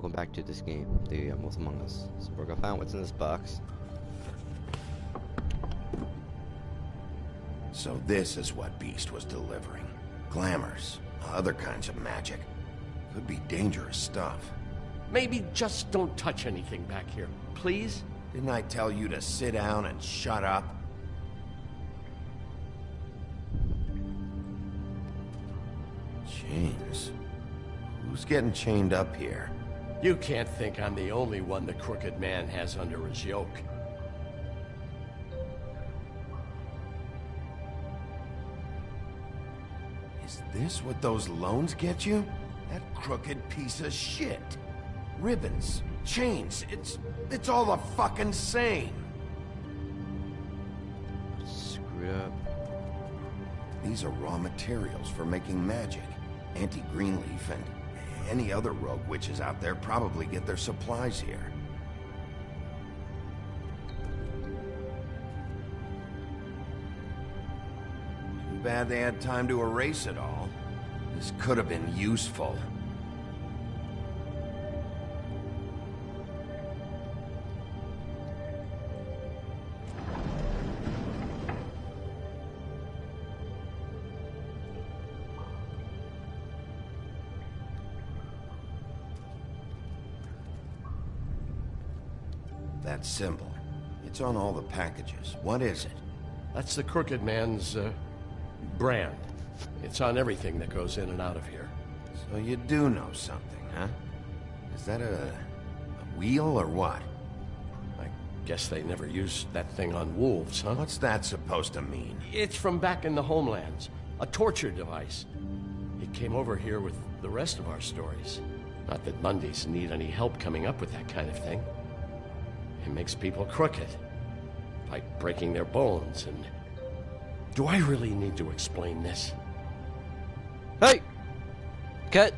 welcome back to this game, The Wolf Among Us. So we're gonna find out what's in this box. So this is what Beast was delivering. Glamours, other kinds of magic. Could be dangerous stuff. Maybe just don't touch anything back here, please? Didn't I tell you to sit down and shut up? Chains. Who's getting chained up here? You can't think I'm the only one the crooked man has under his yoke. Is this what those loans get you? That crooked piece of shit. Ribbons, chains, it's all the fucking same. Screwed up. These are raw materials for making magic. Anti-Greenleaf and any other rogue witches out there probably get their supplies here. Too bad they had time to erase it all. This could have been useful. That symbol. It's on all the packages. What is it? That's the crooked man's, brand. It's on everything that goes in and out of here. So you do know something, huh? Is that a wheel or what? I guess they never used that thing on wolves, huh? What's that supposed to mean? It's from back in the homelands. A torture device. It came over here with the rest of our stories. Not that Mundies need any help coming up with that kind of thing. It makes people crooked. By breaking their bones and... Do I really need to explain this? Hey! Cut!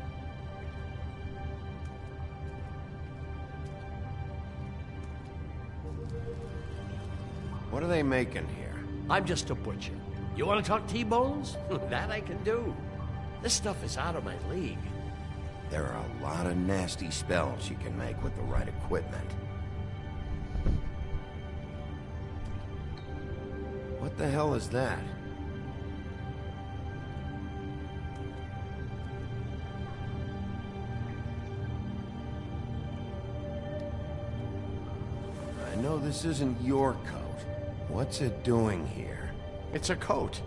What are they making here? I'm just a butcher. You want to talk T-bones? That I can do. This stuff is out of my league. There are a lot of nasty spells you can make with the right equipment. What the hell is that? I know this isn't your coat. What's it doing here? It's a coat.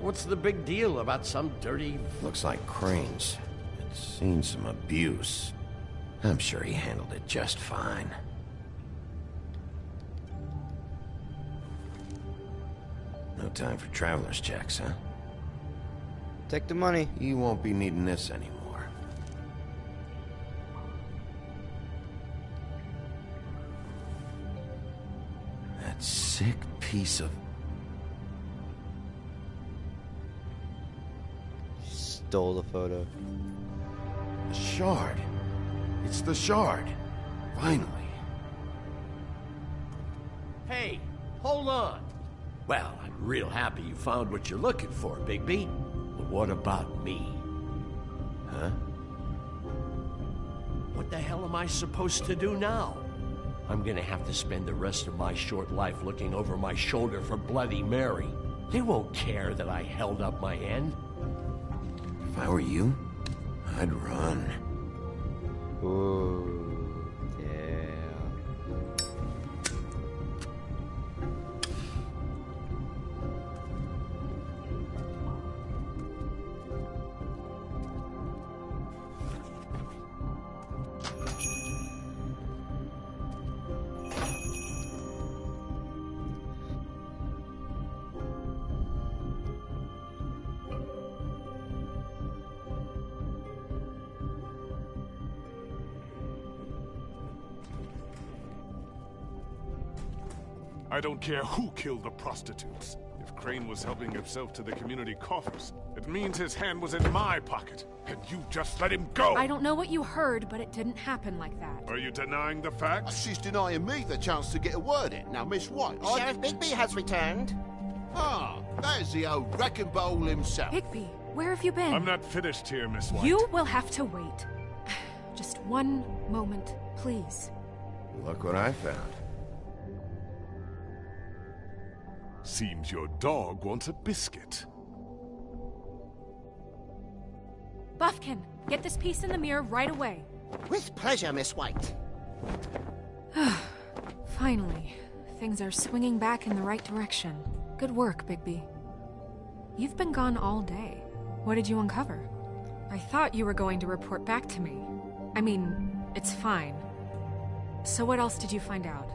What's the big deal about some dirty... Looks like Crane's. It's seen some abuse. I'm sure he handled it just fine. No time for traveler's checks, huh? Take the money. You won't be needing this anymore. That sick piece of... Stole the photo. The shard. It's the shard. Finally. Hey, hold on. Well, I'm real happy you found what you're looking for, Bigby. But what about me? Huh? What the hell am I supposed to do now? I'm gonna have to spend the rest of my short life looking over my shoulder for Bloody Mary. They won't care that I held up my end. If I were you, I'd run. Ooh, yeah. I don't care who killed the prostitutes. If Crane was helping himself to the community coffers, it means his hand was in my pocket, and you just let him go! I don't know what you heard, but it didn't happen like that. Are you denying the facts? She's denying me the chance to get a word in. Now, Miss White, Sheriff Bigby has returned. Ah, there's the old wrecking bowl himself. Bigby, where have you been? I'm not finished here, Miss White. You will have to wait. Just one moment, please. Look what I found. Seems your dog wants a biscuit. Buffkin, get this piece in the mirror right away. With pleasure, Miss White. Finally, things are swinging back in the right direction. Good work, Bigby. You've been gone all day. What did you uncover? I thought you were going to report back to me. I mean, it's fine. So what else did you find out?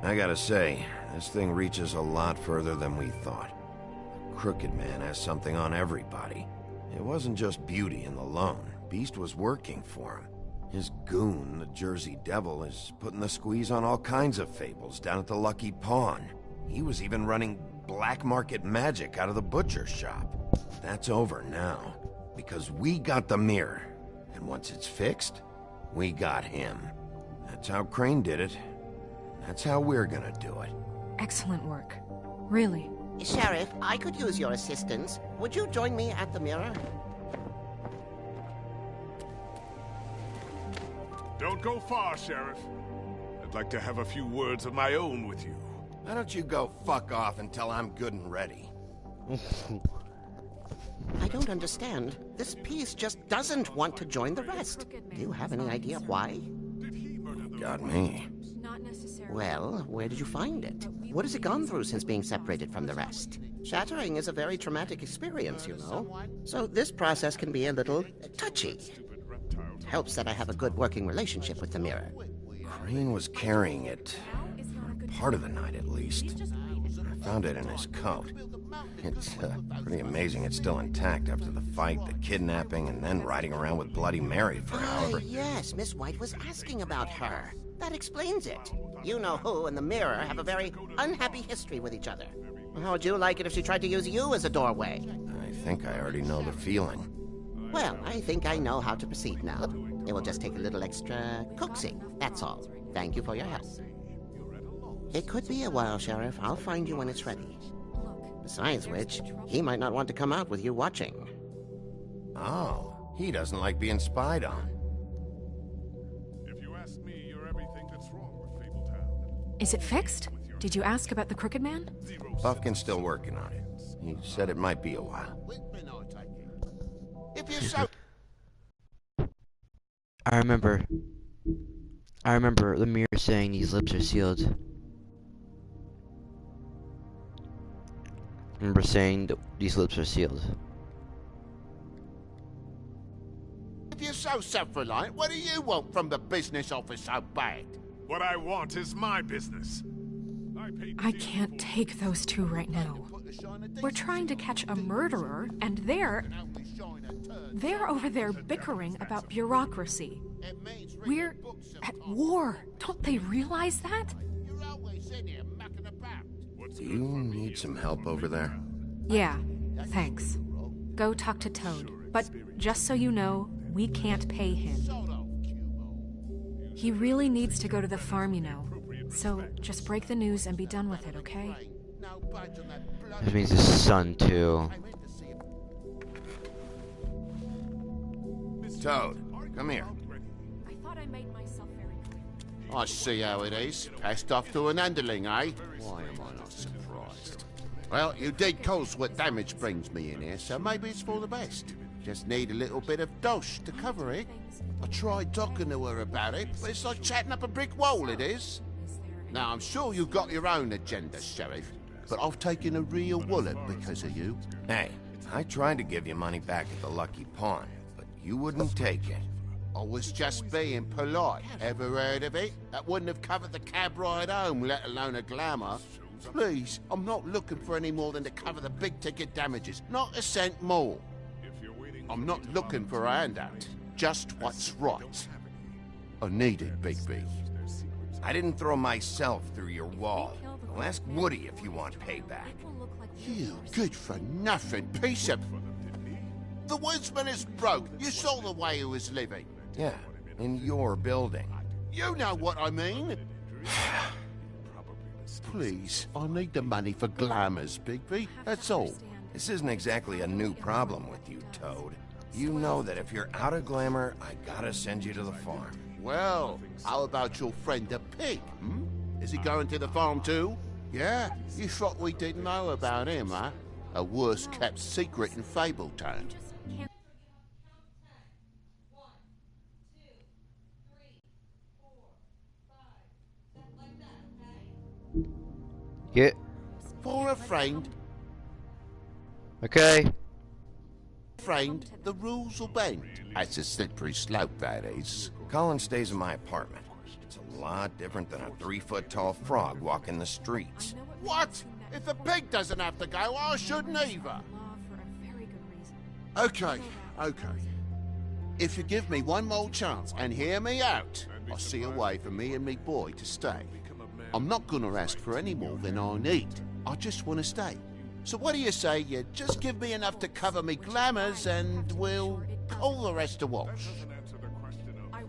I gotta say, this thing reaches a lot further than we thought. The Crooked Man has something on everybody. It wasn't just Beauty and the Lone. Beast was working for him. His goon, the Jersey Devil, is putting the squeeze on all kinds of fables down at the Lucky Pawn. He was even running black market magic out of the butcher shop. That's over now, because we got the mirror. And once it's fixed, we got him. That's how Crane did it. That's how we're gonna do it. Excellent work. Really. Sheriff, I could use your assistance. Would you join me at the mirror? Don't go far, Sheriff. I'd like to have a few words of my own with you. Why don't you go fuck off until I'm good and ready? I don't understand. This piece just doesn't want to join the rest. Do you have any idea why? Got me. Not necessarily. Well, where did you find it? What has it gone through since being separated from the rest? Shattering is a very traumatic experience, you know. So this process can be a little touchy. It helps that I have a good working relationship with the mirror. Crane was carrying it. Part of the night, at least. I found it in his coat. It's pretty amazing it's still intact after the fight, the kidnapping, and then riding around with Bloody Mary for however... Yes, Miss White was asking about her. That explains it. You know who and the mirror have a very unhappy history with each other. How would you like it if she tried to use you as a doorway? I think I already know the feeling. Well, I think I know how to proceed now. It will just take a little extra coaxing, that's all. Thank you for your help. It could be a while, Sheriff. I'll find you when it's ready. Besides which, he might not want to come out with you watching. Oh, he doesn't like being spied on. If you ask me, you're everything that's wrong with Fabletown. Is it fixed? Did you ask about the Crooked Man? Buffkin's still working on it. He said it might be a while. If you're so... I remember the mirror saying these lips are sealed. I remember saying that these lips are sealed. If you're so self-reliant, what do you want from the business office so bad? What I want is my business. I can't take those two right now. We're trying to catch a murderer, and they're over there bickering about bureaucracy. We're at war. Don't they realize that? Do you need some help over there? Yeah, thanks. Go talk to Toad. But just so you know, we can't pay him. He really needs to go to the farm, you know. So just break the news and be done with it, okay? That means his son, too. Toad, come here. I thought I made myself very clear. I see how it is. Passed off to an underling, eh? Why am I not surprised? Well, you did cause what damage brings me in here, so maybe it's for the best. Just need a little bit of dosh to cover it. I tried talking to her about it, but it's like chatting up a brick wall, it is. Now, I'm sure you've got your own agenda, Sheriff, but I've taken a real wallet because of you. Hey, I tried to give you money back at the Lucky Pawn, but you wouldn't take it. I was just being polite. Ever heard of it? That wouldn't have covered the cab ride home, let alone a glamour. Please, I'm not looking for any more than to cover the big-ticket damages. Not a cent more. I'm not looking for a handout. Just what's right. I need it, Bigby. I didn't throw myself through your wall. Well, ask Woody if you want payback. You good-for-nothing piece of... The woodsman is broke. You saw the way he was living. Yeah, in your building. You know what I mean. Please, I need the money for glamours, Bigby. That's all. This isn't exactly a new problem with you, Toad. You know that if you're out of glamour, I gotta send you to the farm. Well, how about your friend the pig, hmm? Is he going to the farm too? Yeah? You thought we didn't know about him, huh? A worst-kept secret in Fabletown. Yeah. For a friend, Okay. the rules will bend. That's a slippery slope, that is. Colin stays in my apartment. It's a lot different than a 3-foot-tall frog walking the streets. What? If the pig doesn't have to go, I shouldn't either. Okay. If you give me one more chance and hear me out, I'll see a way for me and me boy to stay. I'm not gonna ask for any more than I need. I just want to stay. So what do you say you just give me enough to cover me glamours and we'll pull the rest to wash?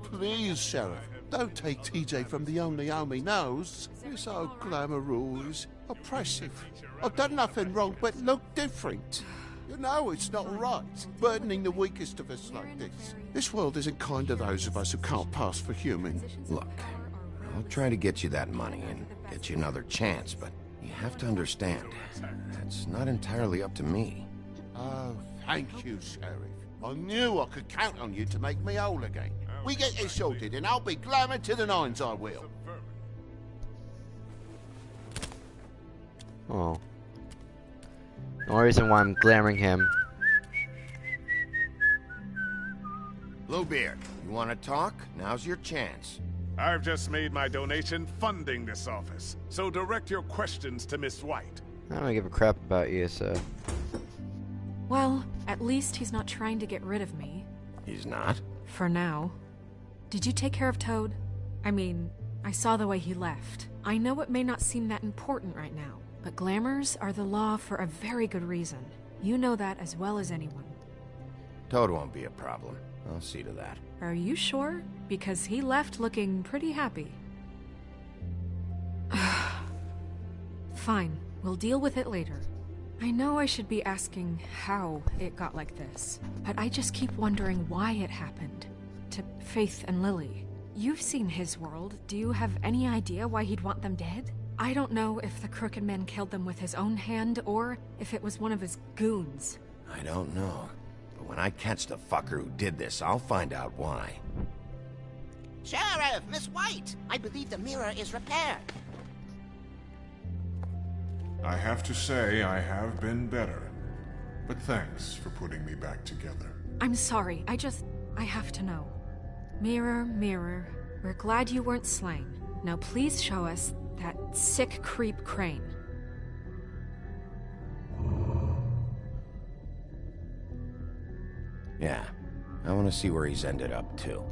Please, Sheriff, don't take TJ from the only home he knows. You're so glamorous, oppressive. I've done nothing wrong but look different. You know it's not right, burdening the weakest of us like this. This world isn't kind to those of us who can't pass for human. Look, I'll try to get you that money and get you another chance, but you have to understand, that's not entirely up to me. Oh, thank you, Sheriff. I knew I could count on you to make me whole again. We get this sorted and I'll be glamour to the nines, I will. Oh. No reason why I'm glamoring him. Bluebeard, you want to talk? Now's your chance. I've just made my donation funding this office, so direct your questions to Miss White. I don't give a crap about you, so... Well, at least he's not trying to get rid of me. He's not? For now. Did you take care of Toad? I mean, I saw the way he left. I know it may not seem that important right now, but glamours are the law for a very good reason. You know that as well as anyone. Toad won't be a problem. I'll see to that. Are you sure? Because he left looking pretty happy. Fine, we'll deal with it later. I know I should be asking how it got like this, but I just keep wondering why it happened. To Faith and Lily. You've seen his world. Do you have any idea why he'd want them dead? I don't know if the Crooked Man killed them with his own hand or if it was one of his goons. I don't know. But when I catch the fucker who did this, I'll find out why. Sheriff, Miss White, I believe the mirror is repaired. I have to say I have been better, but thanks for putting me back together. I'm sorry, I have to know. Mirror, mirror, we're glad you weren't slain. Now please show us that sick creep Crane. Yeah, I want to see where he's ended up, too.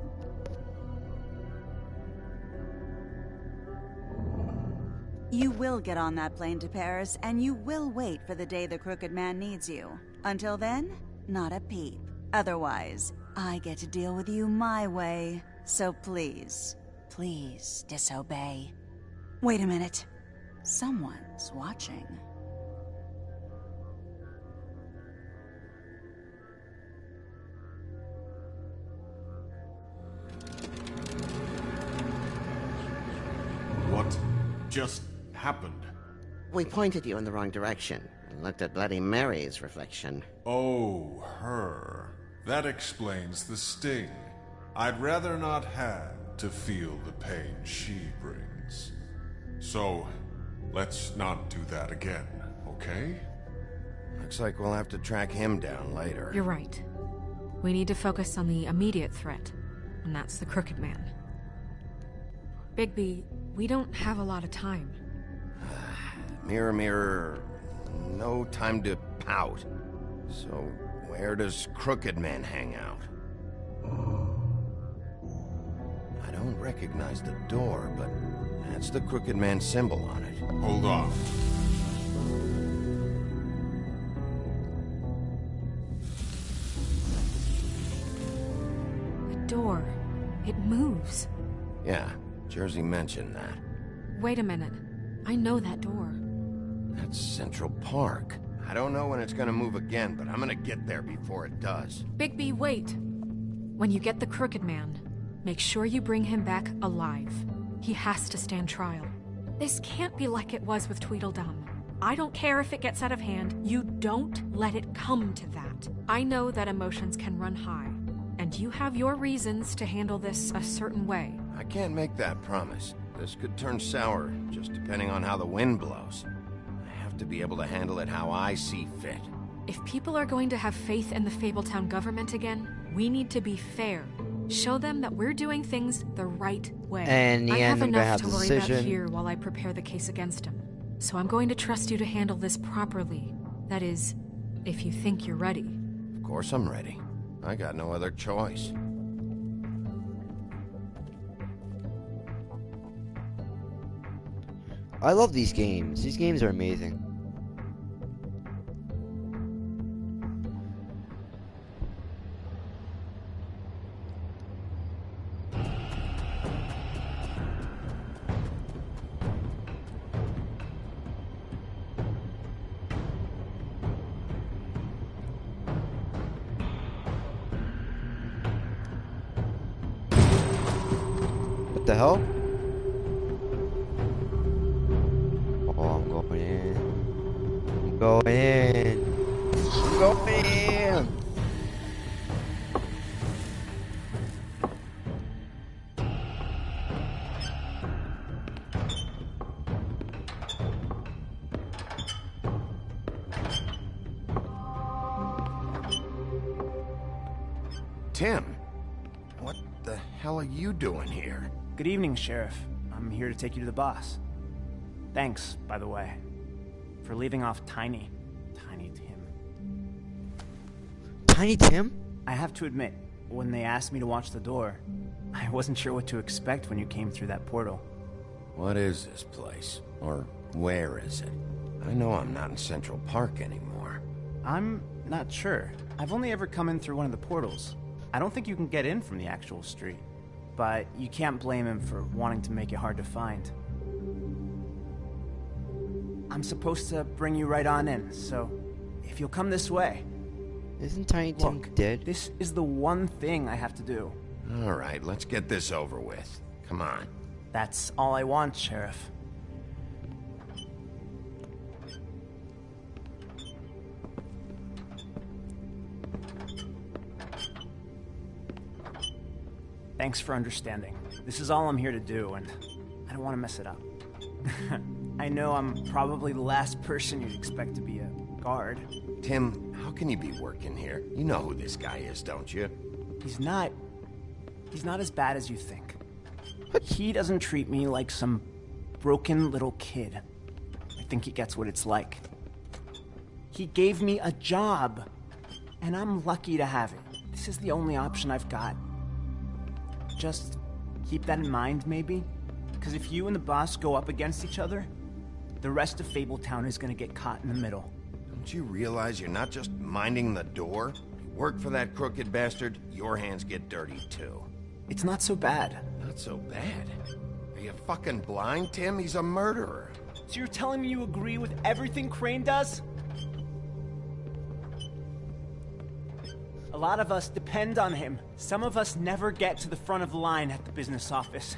You will get on that plane to Paris, and you will wait for the day the Crooked Man needs you. Until then, not a peep. Otherwise, I get to deal with you my way. So please, please disobey. Wait a minute. Someone's watching. What just happened? We pointed you in the wrong direction and looked at Bloody Mary's reflection. Oh, her. That explains the sting. I'd rather not have to feel the pain she brings. So, let's not do that again, okay? Looks like we'll have to track him down later. You're right. We need to focus on the immediate threat, and that's the Crooked Man. Bigby, we don't have a lot of time. Mirror, mirror, no time to pout. So, where does Crooked Man hang out? I don't recognize the door, but that's the Crooked Man symbol on it. Hold on. The door. It moves. Yeah, Jersey mentioned that. Wait a minute. I know that door. That's Central Park. I don't know when it's gonna move again, but I'm gonna get there before it does. Bigby, wait. When you get the Crooked Man, make sure you bring him back alive. He has to stand trial. This can't be like it was with Tweedledum. I don't care if it gets out of hand. You don't let it come to that. I know that emotions can run high, and you have your reasons to handle this a certain way. I can't make that promise. This could turn sour, just depending on how the wind blows. I have to be able to handle it how I see fit. If people are going to have faith in the Fabletown government again, we need to be fair. Show them that we're doing things the right way. And in the end, I'm gonna have to the worry decision. about here while I prepare the case against him. So I'm going to trust you to handle this properly. That is, if you think you're ready. Of course I'm ready. I got no other choice. I love these games. These games are amazing. What the hell? Oh, I'm going in. I'm going in. I'm going in. Tim, what the hell are you doing here? Good evening, Sheriff. I'm here to take you to the boss. Thanks, by the way, for leaving off Tiny Tim. Tiny Tim? I have to admit, when they asked me to watch the door, I wasn't sure what to expect when you came through that portal. What is this place? Or where is it? I know I'm not in Central Park anymore. I'm not sure. I've only ever come in through one of the portals. I don't think you can get in from the actual street. But you can't blame him for wanting to make it hard to find. I'm supposed to bring you right on in, so if you'll come this way. Isn't Tiny Tim Look, dead? This is the one thing I have to do. All right, let's get this over with. Come on. That's all I want, Sheriff. Thanks for understanding. This is all I'm here to do, and I don't want to mess it up. I know I'm probably the last person you'd expect to be a guard. Tim, how can you be working here? You know who this guy is, don't you? He's not as bad as you think. He doesn't treat me like some broken little kid. I think he gets what it's like. He gave me a job, and I'm lucky to have it. This is the only option I've got. Just keep that in mind, maybe? Because if you and the boss go up against each other, the rest of Fabletown is going to get caught in the middle. Don't you realize you're not just minding the door? You work for that crooked bastard, your hands get dirty too. It's not so bad. Not so bad? Are you fucking blind, Tim? He's a murderer. So you're telling me you agree with everything Crane does? A lot of us depend on him. Some of us never get to the front of the line at the business office.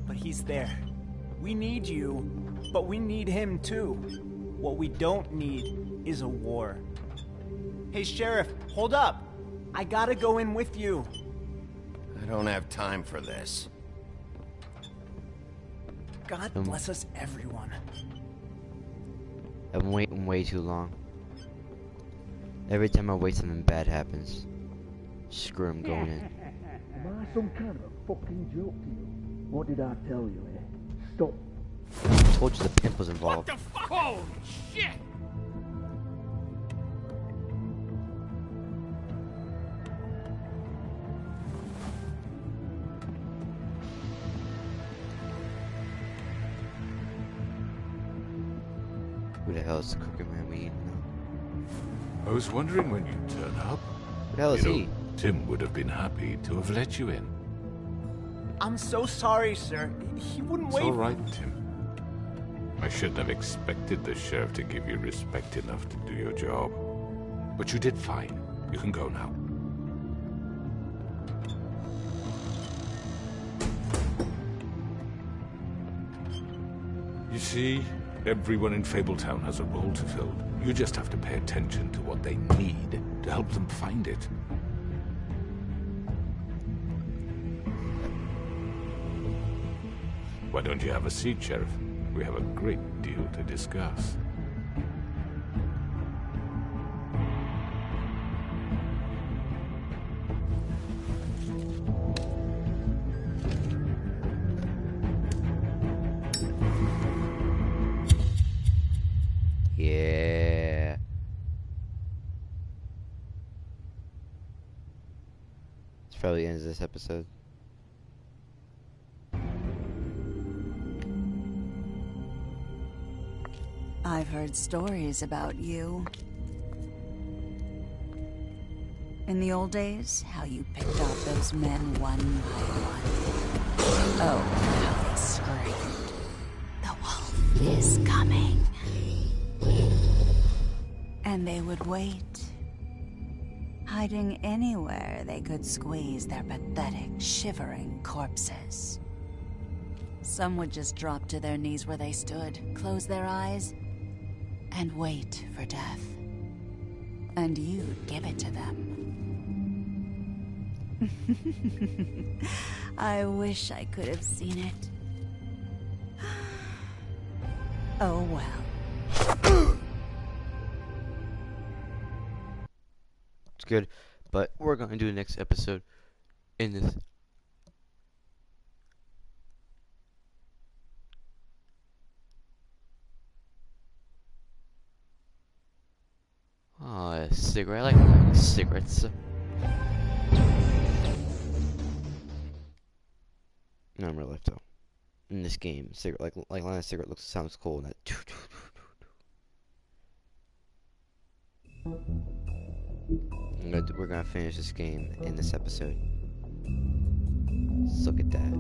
But he's there. We need you, but we need him too. What we don't need is a war. Hey, Sheriff, hold up. I gotta go in with you. I don't have time for this. God bless us, everyone. I'm waiting way too long. Every time I wait, something bad happens. Screw him going in. Am I some kind of a fucking joke to you? What did I tell you, eh? Stop. I told you the pimp was involved. What the fuck? Holy shit! Who the hell is the Crooked Man we eating now? I was wondering when you'd turn up. Who the hell is You know, he? Tim would have been happy to have let you in. I'm so sorry, sir. He wouldn't It's wait. all right, Tim. I shouldn't have expected the sheriff to give you respect enough to do your job. But you did fine. You can go now. You see, everyone in Fabletown has a role to fill. You just have to pay attention to what they need to help them find it. Why don't you have a seat, Sheriff? We have a great deal to discuss. Yeah. It's probably the end of this episode. I've heard stories about you. In the old days, how you picked off those men one by one. Oh, how they screamed. The wolf is coming. And they would wait, hiding anywhere they could squeeze their pathetic, shivering corpses. Some would just drop to their knees where they stood, close their eyes, and wait for death. And you'd give it to them. I wish I could have seen it. Oh well. It's good, but we're going to do the next episode in this. Oh, a cigarette. I like cigarettes. No, in real life though. In this game, cigarette like line of cigarette sounds cool. And that. We're gonna finish this game in this episode. Let's look at that.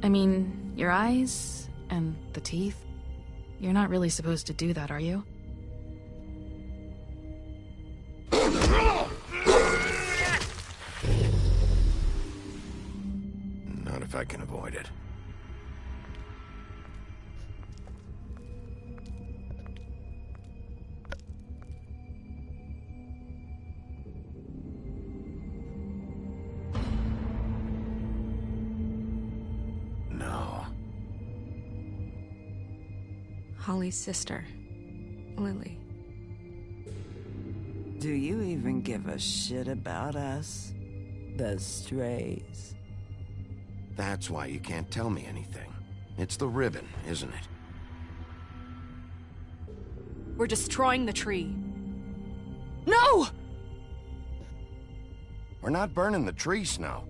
I mean, your eyes and the teeth. You're not really supposed to do that, are you? Not if I can avoid it. No. Holly's sister, Lily. Do you even give a shit about us? The strays. That's why you can't tell me anything. It's the ribbon, isn't it? We're destroying the tree. No! We're not burning the tree, Snow.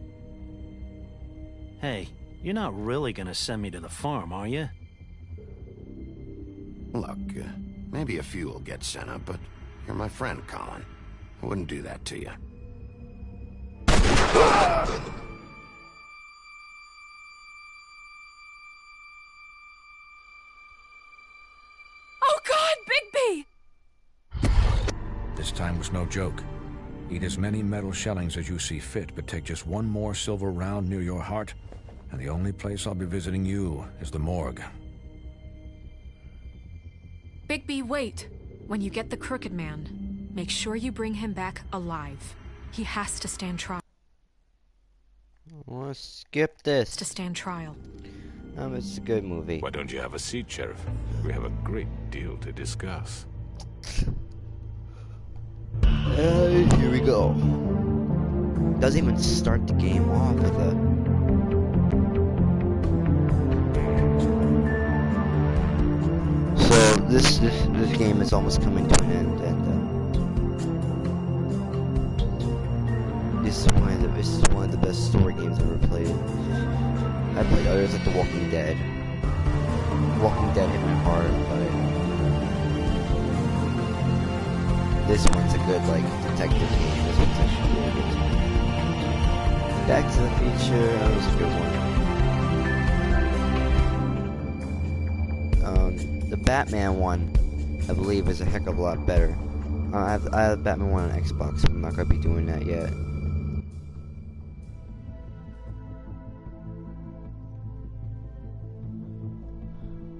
Hey, you're not really gonna send me to the farm, are you? Look, maybe a few will get sent up, but you're my friend, Colin. I wouldn't do that to you. Oh God, Bigby! This time was no joke. Eat as many metal shellings as you see fit, but take just one more silver round near your heart, and the only place I'll be visiting you is the morgue. Bigby, wait. When you get the Crooked Man, make sure you bring him back alive. He has to stand trial. I want to skip this. To stand trial. It's a good movie. Why don't you have a seat, Sheriff? We have a great deal to discuss. Here we go. Doesn't even start the game off with a. So this game is almost coming to an end, and this is one of the best story games I've ever played. I played others like The Walking Dead. Walking Dead hit my heart, but this one's a good, like, detective game. This one's actually really good. Back to the Future, that was a good one. The Batman one, I believe, is a heck of a lot better. I have Batman one on Xbox, so I'm not going to be doing that yet.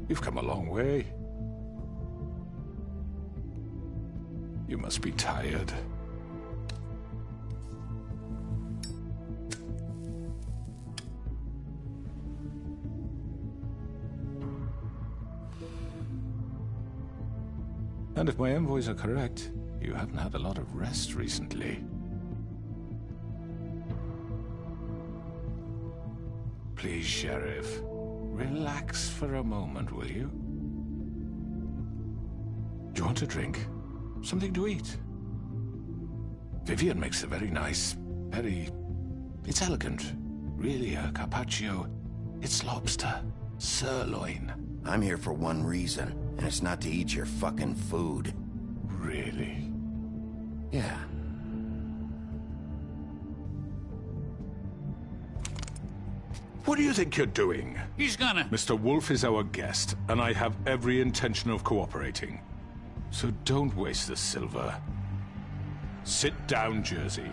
You've come a long way. You must be tired. And if my envoys are correct, you haven't had a lot of rest recently. Please, Sheriff, relax for a moment, will you? Do you want a drink? Something to eat? Vivian makes a very nice, it's elegant. Really, a carpaccio. It's lobster. Sirloin. I'm here for one reason, and it's not to eat your fucking food. Really? Yeah. What do you think you're doing? He's gonna... Mr. Wolf is our guest, and I have every intention of cooperating. So don't waste the silver. Sit down, Jersey.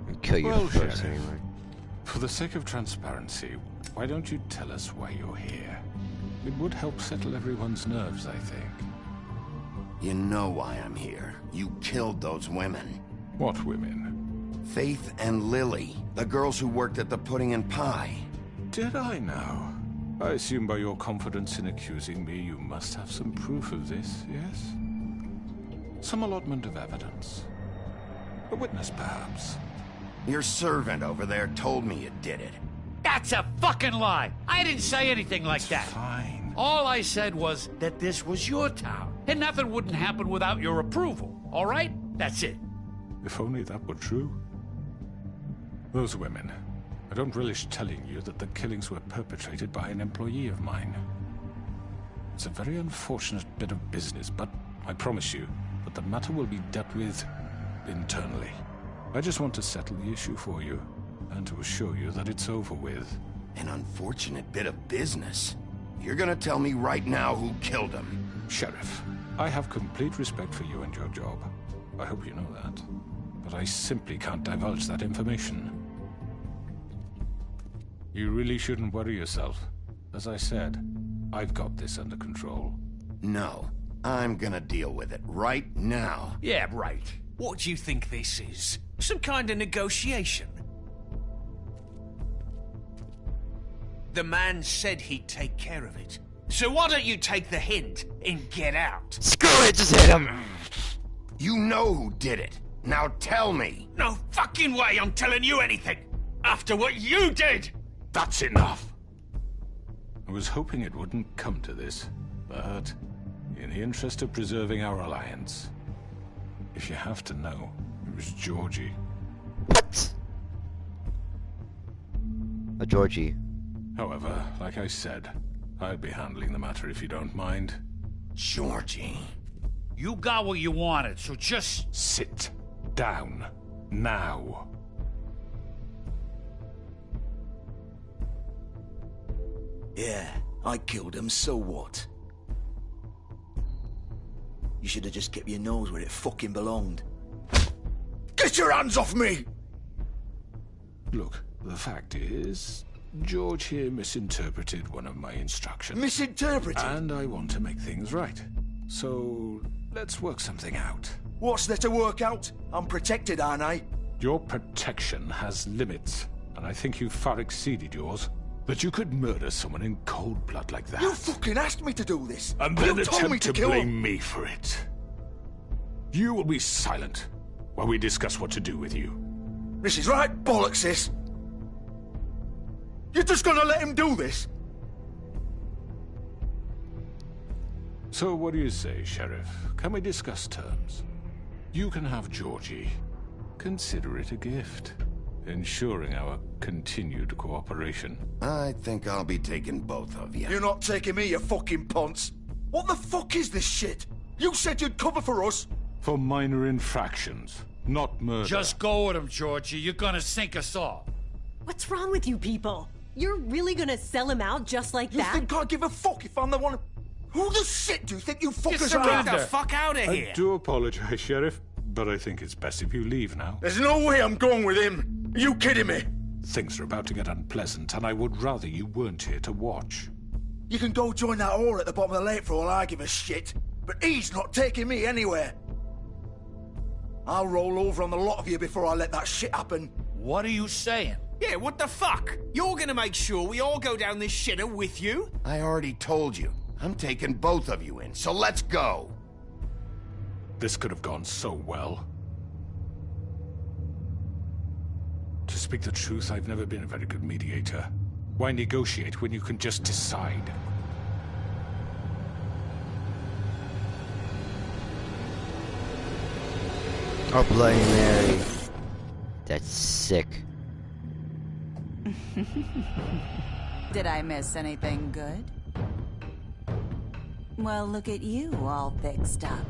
I'll kill you Well, first, Sheriff, anyway. for the sake of transparency, why don't you tell us why you're here? It would help settle everyone's nerves, I think. You know why I'm here. You killed those women. What women? Faith and Lily, the girls who worked at the Pudding and Pie. Did I now? I assume by your confidence in accusing me, you must have some proof of this, yes? Some allotment of evidence. A witness, perhaps. Your servant over there told me you did it. That's a fucking lie! I didn't say anything like that. Fine. All I said was that this was your town, and nothing wouldn't happen without your approval, all right? That's it. If only that were true. Those women. I don't relish telling you that the killings were perpetrated by an employee of mine. It's a very unfortunate bit of business, but I promise you that the matter will be dealt with internally. I just want to settle the issue for you, and to assure you that it's over with. An unfortunate bit of business? You're gonna tell me right now who killed him? Sheriff, I have complete respect for you and your job. I hope you know that. But I simply can't divulge that information. You really shouldn't worry yourself. As I said, I've got this under control. No, I'm gonna deal with it right now. Yeah, right. What do you think this is? Some kind of negotiation? The man said he'd take care of it. So why don't you take the hint and get out? Screw it, just hit him! You know who did it. Now tell me. No fucking way I'm telling you anything! After what you did! That's enough! I was hoping it wouldn't come to this, but in the interest of preserving our alliance, if you have to know, it was Georgie. What? A Georgie. However, like I said, I'll be handling the matter if you don't mind. Georgie. You got what you wanted, so just... Sit down. Now. Yeah, I killed him, so what? You should have just kept your nose where it fucking belonged. Get your hands off me! Look, the fact is, George here misinterpreted one of my instructions. Misinterpreted? And I want to make things right. So, let's work something out. What's there to work out? I'm protected, aren't I? Your protection has limits, and I think you've far exceeded yours. That you could murder someone in cold blood like that. You fucking asked me to do this! And then you told me attempt to kill blame him. me for it. You will be silent while we discuss what to do with you. This is right bollocks, this! You're just gonna let him do this? So what do you say, Sheriff? Can we discuss terms? You can have Georgie. Consider it a gift, ensuring our continued cooperation. I think I'll be taking both of you. You're not taking me, you fucking ponce! What the fuck is this shit? You said you'd cover for us. For minor infractions, not murder. Just go with him, Georgie. You're gonna sink us all. What's wrong with you people? You're really gonna sell him out just like that? You think I give a fuck if I'm the one... Who the shit do you think you fuckers Get are? the fuck out of here. I do apologize, Sheriff, but I think it's best if you leave now. There's no way I'm going with him. Are you kidding me? Things are about to get unpleasant, and I would rather you weren't here to watch. You can go join that whore at the bottom of the lake for all I give a shit. But he's not taking me anywhere. I'll roll over on the lot of you before I let that shit happen. What are you saying? Yeah, what the fuck? You're gonna make sure we all go down this shitter with you? I already told you. I'm taking both of you in, so let's go. This could have gone so well. To speak the truth, I've never been a very good mediator. Why negotiate when you can just decide? Oh, Bloody Mary. That's sick. Did I miss anything good? Well, look at you, all fixed up.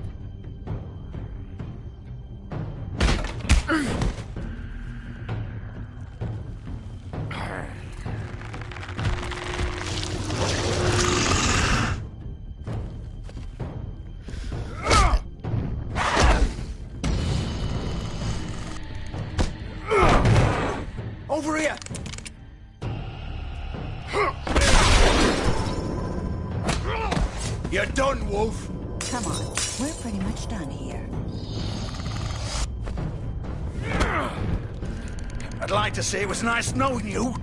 Over here! You're done, Wolf. Come on, we're pretty much done here. I'd like to say it was nice knowing you.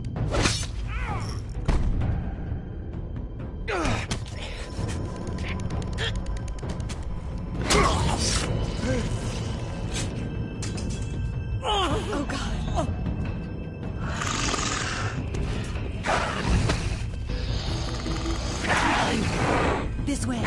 Oh, God. This way.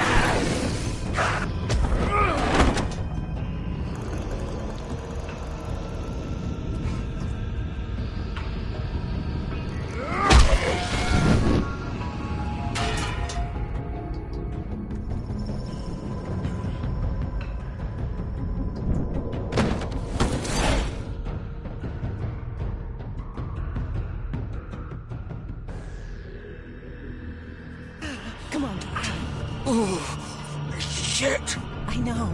Come on. Oh, shit! I know.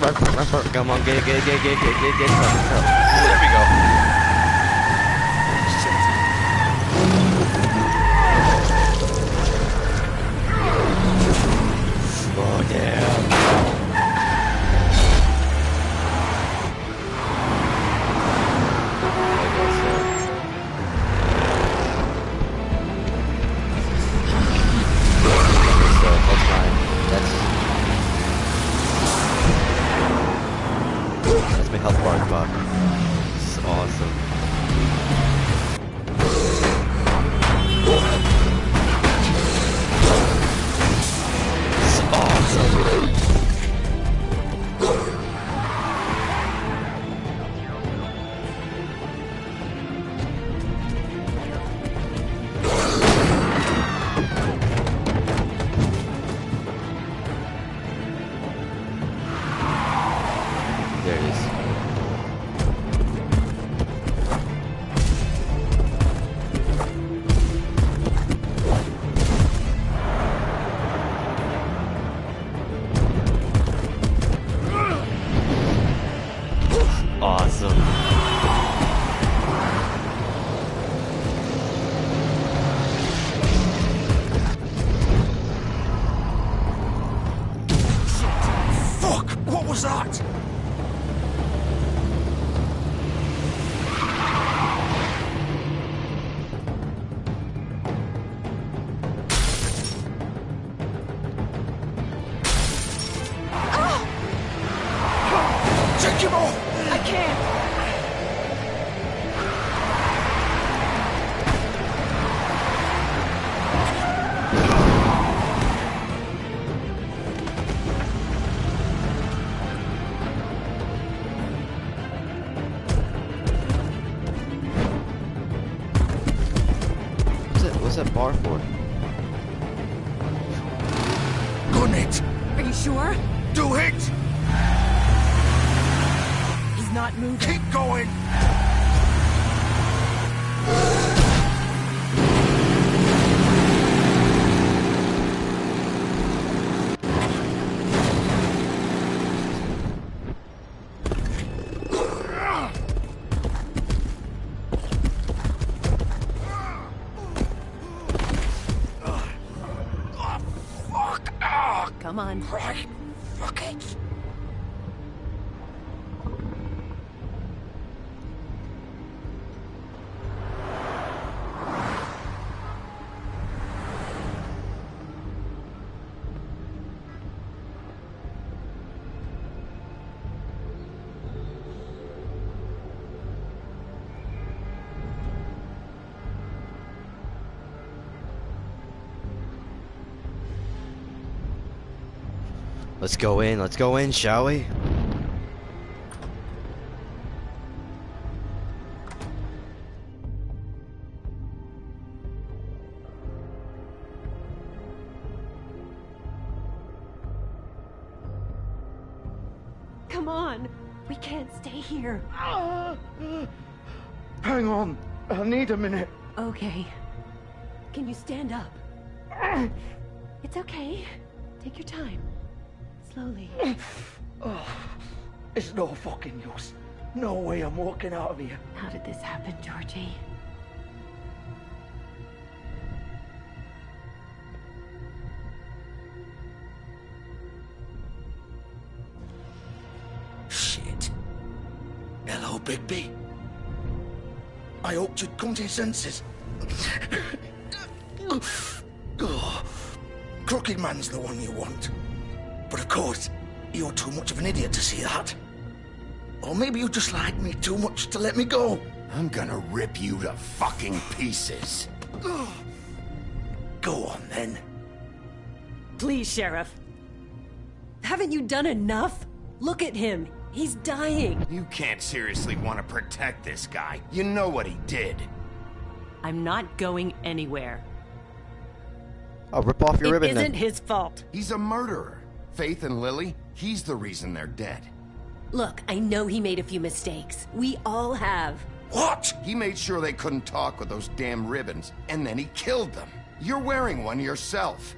Run for it. Come on, get it. There we go. Slow down. That's my health bar buck. This is awesome. This is awesome. There it is. Awesome. Fuck! What was that? Take him off! I can't. that bar for? Gun it! Are you sure? Do it! He's not moving. Keep going! Come on. Right. Fuck it. Let's go in, shall we? Come on. We can't stay here. Hang on. I need a minute. Okay. Can you stand up? It's okay. Take your time. Slowly. Oh, it's no fucking use. No way I'm walking out of here. How did this happen, Georgie? Shit. Hello, Bigby. I hoped you'd come to your senses. Oh, Crooked Man's the one you want. But of course, you're too much of an idiot to see that. Or maybe you just like me too much to let me go. I'm gonna rip you to fucking pieces. Go on, then. Please, Sheriff. Haven't you done enough? Look at him. He's dying. You can't seriously want to protect this guy. You know what he did. I'm not going anywhere. I'll rip off your ribbon It then. isn't his fault. He's a murderer. Faith and Lily, he's the reason they're dead. Look, I know he made a few mistakes. We all have. What? He made sure they couldn't talk with those damn ribbons, and then he killed them. You're wearing one yourself.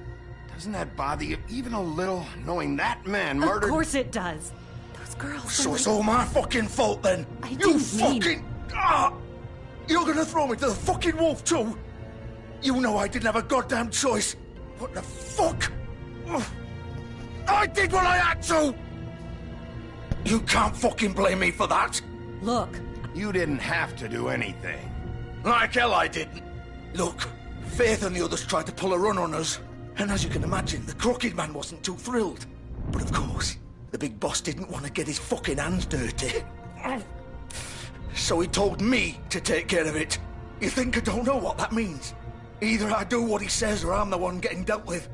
Doesn't that bother you even a little, knowing that man murdered— Of course it does. Those girls— So it's all my fucking fault, then? I You didn't mean— fucking... You're gonna throw me to the fucking wolf, too? You know I didn't have a goddamn choice. What the fuck? I did what I had to! You can't fucking blame me for that. Look. You didn't have to do anything. Like hell I didn't. Look, Faith and the others tried to pull a run on us. And as you can imagine, the Crooked Man wasn't too thrilled. But of course, the big boss didn't want to get his fucking hands dirty. So he told me to take care of it. You think I don't know what that means? Either I do what he says or I'm the one getting dealt with.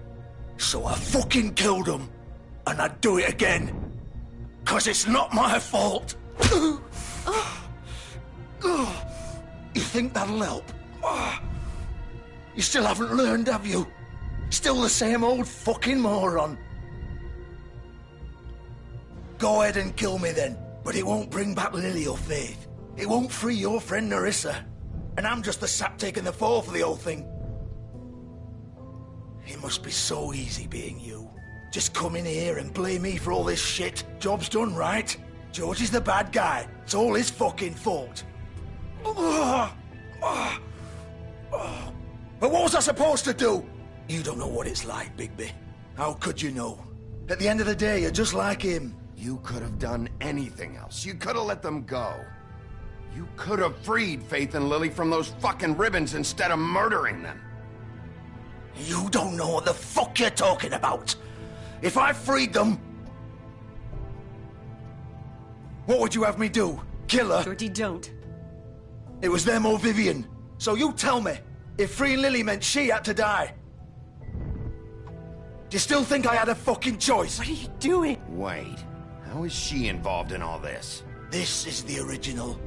So I fucking killed him. And I'd do it again. 'Cause it's not my fault. You think that'll help? You still haven't learned, have you? Still the same old fucking moron. Go ahead and kill me then, but it won't bring back Lily or Faith. It won't free your friend Nerissa. And I'm just the sap taking the fall for the whole thing. It must be so easy being you. Just come in here and blame me for all this shit. Job's done, right? George is the bad guy. It's all his fucking fault. But what was I supposed to do? You don't know what it's like, Bigby. How could you know? At the end of the day, you're just like him. You could have done anything else. You could have let them go. You could have freed Faith and Lily from those fucking ribbons instead of murdering them. You don't know what the fuck you're talking about. If I freed them... What would you have me do? Kill her? Georgie, don't. It was them or Vivian. So you tell me, if freeing Lily meant she had to die, do you still think I had a fucking choice? What are you doing? Wait, how is she involved in all this? This is the original.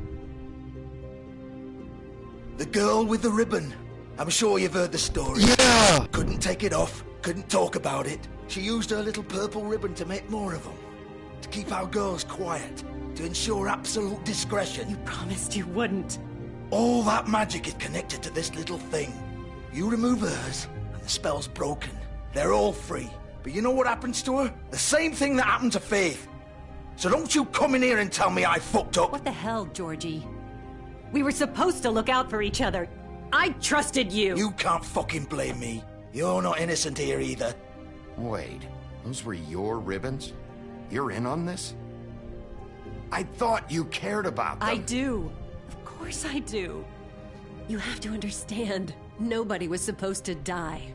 The girl with the ribbon. I'm sure you've heard the story. Yeah! Couldn't take it off, couldn't talk about it. She used her little purple ribbon to make more of them. To keep our girls quiet. To ensure absolute discretion. You promised you wouldn't. All that magic is connected to this little thing. You remove hers, and the spell's broken. They're all free. But you know what happens to her? The same thing that happened to Faith. So don't you come in here and tell me I fucked up. What the hell, Georgie? We were supposed to look out for each other. I trusted you. You can't fucking blame me. You're not innocent here either. Wait, those were your ribbons? You're in on this? I thought you cared about them. I do. Of course I do. You have to understand, nobody was supposed to die.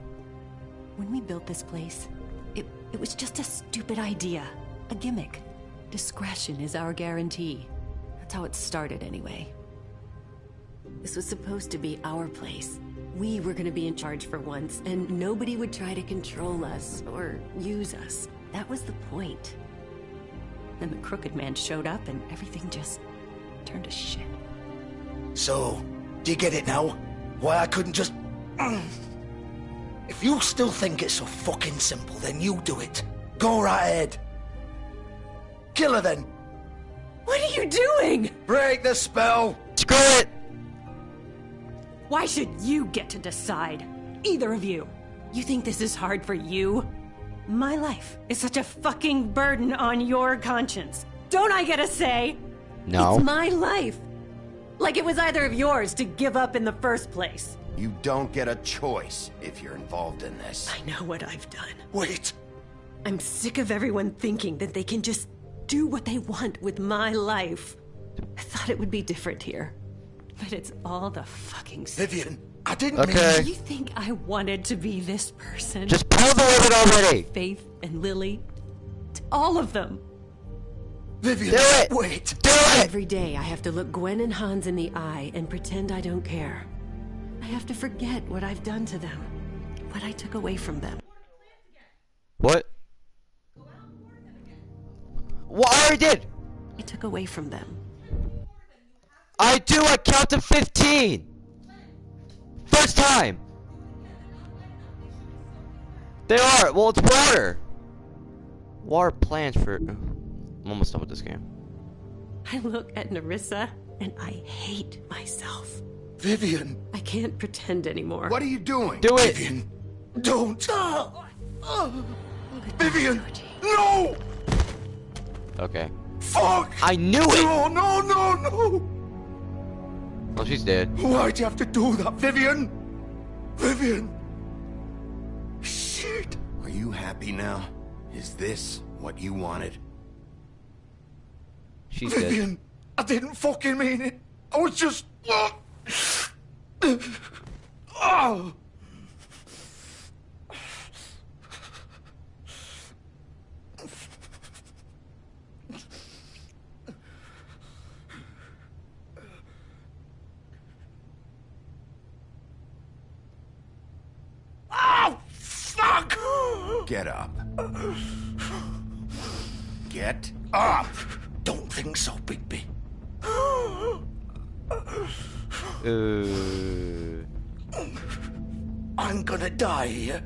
When we built this place, it was just a stupid idea. A gimmick. Discretion is our guarantee. That's how it started anyway. This was supposed to be our place. We were gonna be in charge for once, and nobody would try to control us or use us. That was the point. Then the Crooked Man showed up and everything just turned to shit. So, do you get it now? Why I couldn't just... If you still think it's so fucking simple, then you do it. Go right ahead. Kill her then. What are you doing? Break the spell. Screw it. Why should you get to decide? Either of you. You think this is hard for you? My life is such a fucking burden on your conscience. Don't I get a say? No. It's my life. Like it was either of yours to give up in the first place. You don't get a choice if you're involved in this. I know what I've done. Wait. I'm sick of everyone thinking that they can just do what they want with my life. I thought it would be different here. But it's all the fucking stuff. Vivian, I didn't Okay. mean... You think I wanted to be this person? Just pull the ribbon already. Faith and Lily. All of them. Vivian, Do it. wait. Do it. Every day I have to look Gwen and Hans in the eye and pretend I don't care. I have to forget what I've done to them. What I took away from them. What? What I already did. I took away from them. I do. I count to 15. First time. They are. Well, it's water. Water plants for... I'm almost done with this game. I look at Nerissa and I hate myself. Vivian. I can't pretend anymore. What are you doing? Do it. Vivian, don't. Vivian, no! Okay. Fuck! I knew it. No, no, no, no! Well, she's dead. Why'd you have to do that, Vivian? Vivian! Shit! Are you happy now? Is this what you wanted? She's Vivian, dead. I didn't fucking mean it. I was just... Oh! Oh, fuck! Get up. Get up! Don't think so, Bigby. I'm gonna die here.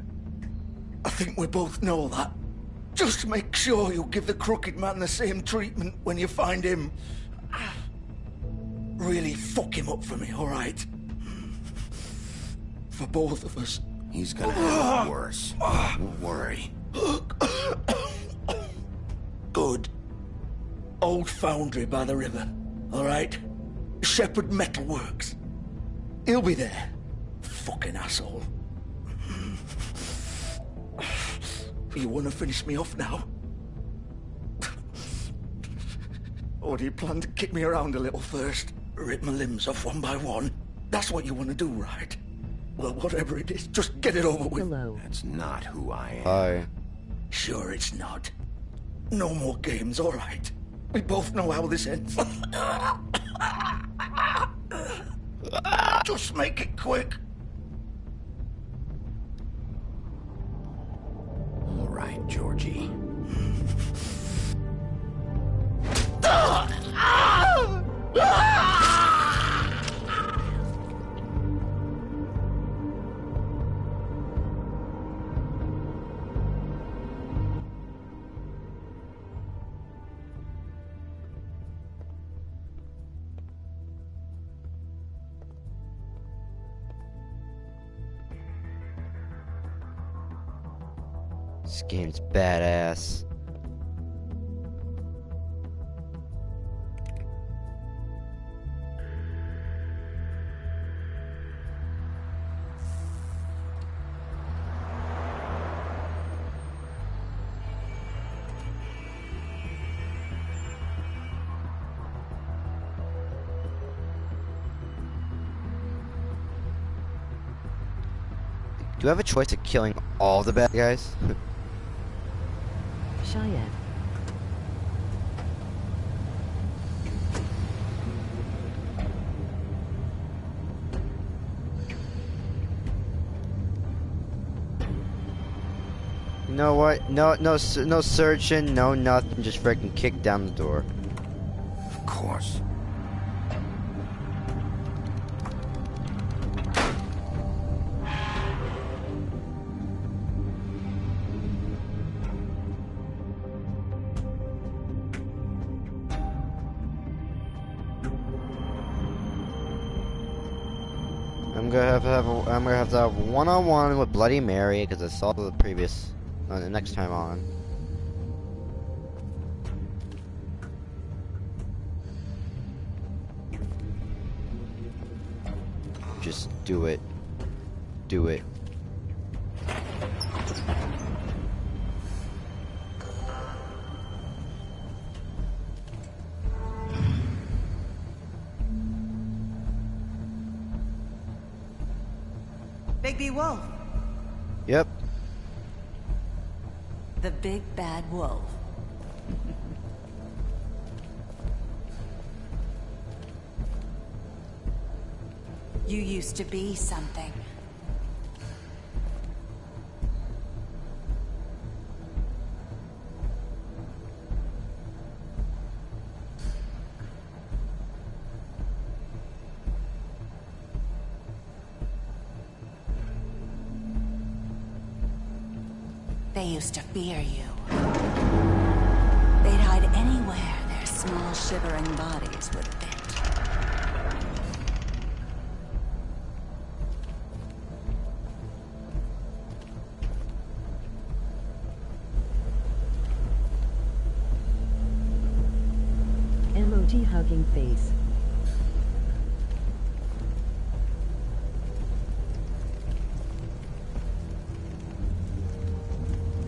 I think we both know that. Just make sure you give the Crooked Man the same treatment when you find him. Really fuck him up for me, alright? For both of us. He's gonna have it worse. Don't worry. Good. Old foundry by the river, alright? Shepherd Metalworks. He'll be there. Fucking asshole. You wanna finish me off now? Or do you plan to kick me around a little first? Rip my limbs off one by one? That's what you wanna do, right? Well, whatever it is, just get it over with. Hello. That's not who I am. Hi. Sure it's not. No more games, alright? We both know how this ends. Just make it quick. All right, Georgie. This game's badass. Do I have a choice of killing all the bad guys? Cheyenne. You know what? No searching, no nothing. Just freaking kick down the door. Of course. I'm gonna have to have one-on-one with Bloody Mary because I saw the previous, the next time on. Just do it. Do it. Bigby Wolf. Yep. The big bad wolf. You used to be something. They used to fear you. They'd hide anywhere their small, shivering bodies would fit. MOT hugging face.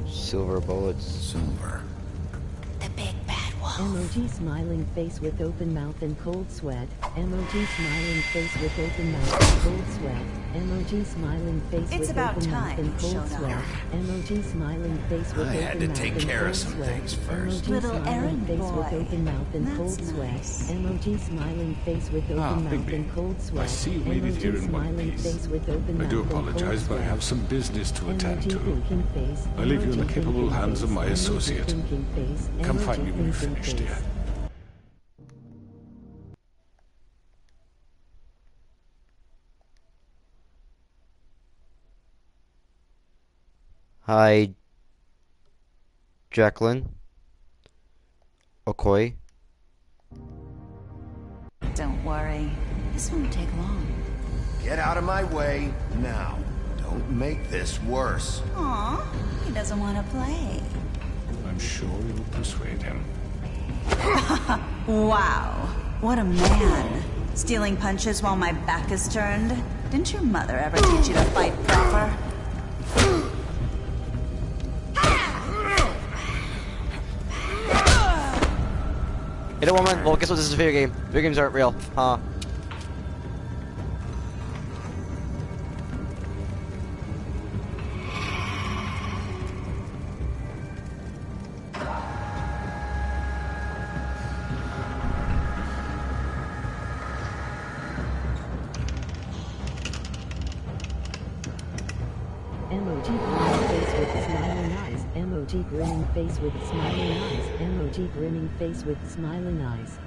Silver bullets. Silver. The big bad wolf. MOG smiling face with open mouth and cold sweat. MOG smiling face with open mouth and cold sweat. MOG smiling face It's with about open mouth time and you cold showed up. sweat. MOG smiling face with I open had to mouth take and care cold of some sweat. things first. MOG Little smiling errand face boy. with open mouth and That's cold nice. sweat. MOG smiling face with open mouth Bigby. and cold sweat. I see you made it MOG here in one smiling piece. face with open I mouth do and cold apologize, but I sweat. have some business to attend MOG to. thinking face. I leave you in the MOG capable thinking hands of face. my MOG associate. thinking face. Come MOG find me when you're thinking finished, face. dear. Hi, Jacqueline. Okoye. Don't worry. This won't take long. Get out of my way now. Don't make this worse. Aw, he doesn't want to play. I'm sure you'll persuade him. Wow, what a man. Stealing punches while my back is turned? Didn't your mother ever teach you to fight proper? Hit a woman. Well, guess what? This is a video game. Video games aren't real. Huh? MOG grinning face with smiling eyes. MOG grinning face with smiling eyes. MOG grinning face with smiling eyes.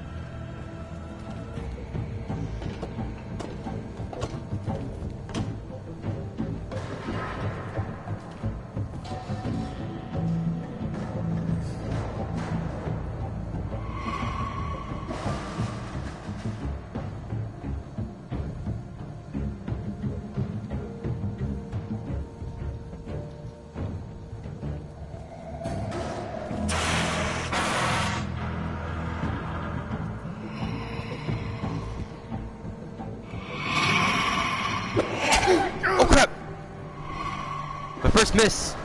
Just miss.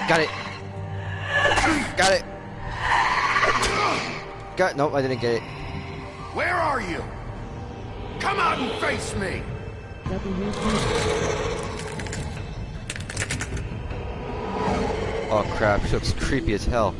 Got it. Got it. Nope, I didn't get it. Where are you? Come out and face me! Oh crap, she looks creepy as hell.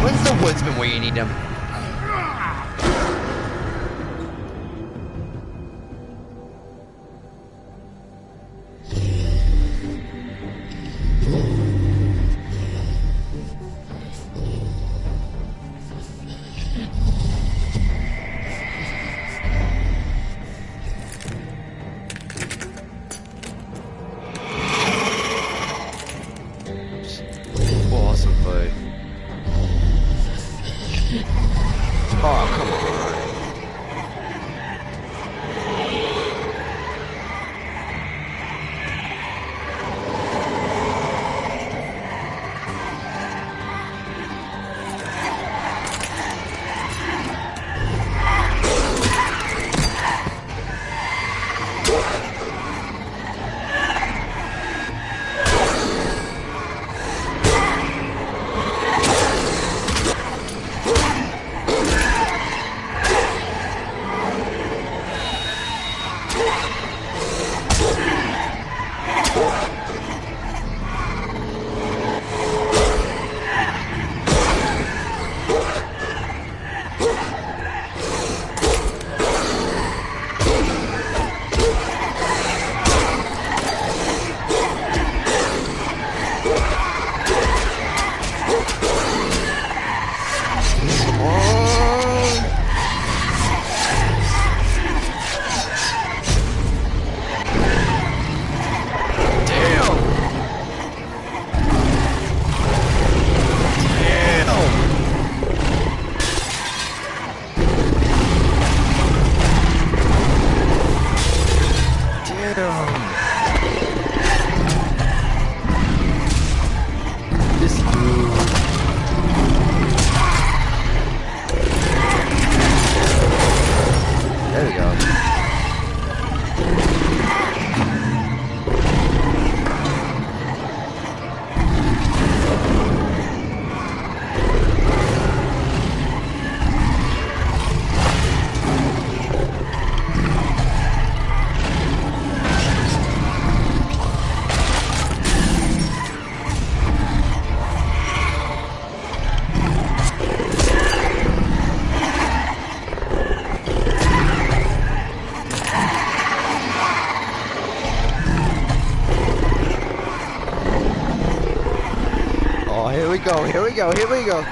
When's the woodsman where you need him? Awesome fight. Oh, come on. Here we go, here we go, here we go.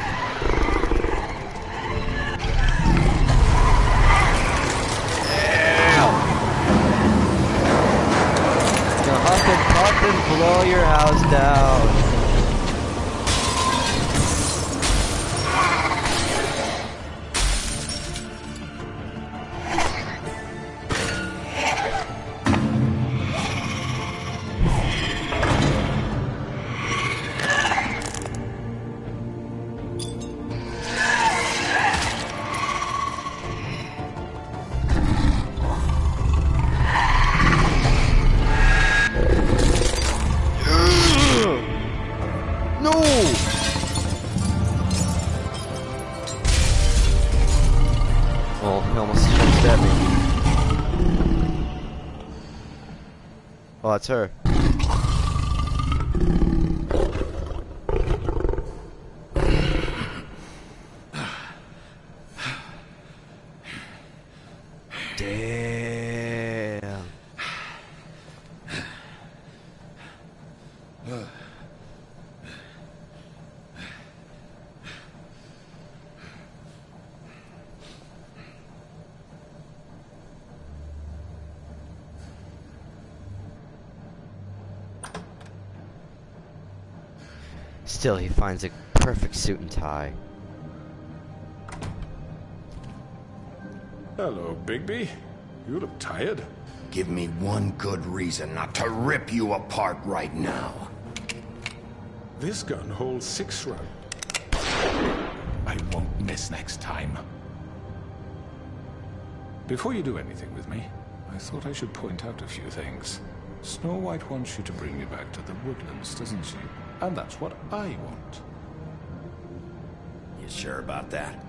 Gonna huff and blow your house down. Oh, it's her. Still, he finds a perfect suit and tie. Hello, Bigby. You look tired. Give me one good reason not to rip you apart right now. This gun holds 6 rounds. I won't miss next time. Before you do anything with me, I thought I should point out a few things. Snow White wants you to bring me back to the woodlands, doesn't she? And that's what I want. You sure about that?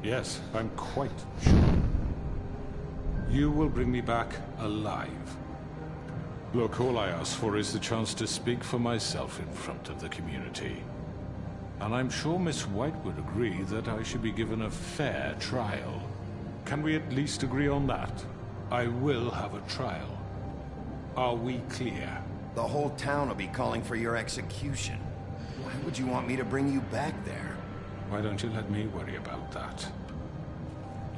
Yes, I'm quite sure. You will bring me back alive. Look, all I ask for is the chance to speak for myself in front of the community. And I'm sure Miss White would agree that I should be given a fair trial. Can we at least agree on that? I will have a trial. Are we clear? The whole town will be calling for your execution. Why would you want me to bring you back there? Why don't you let me worry about that?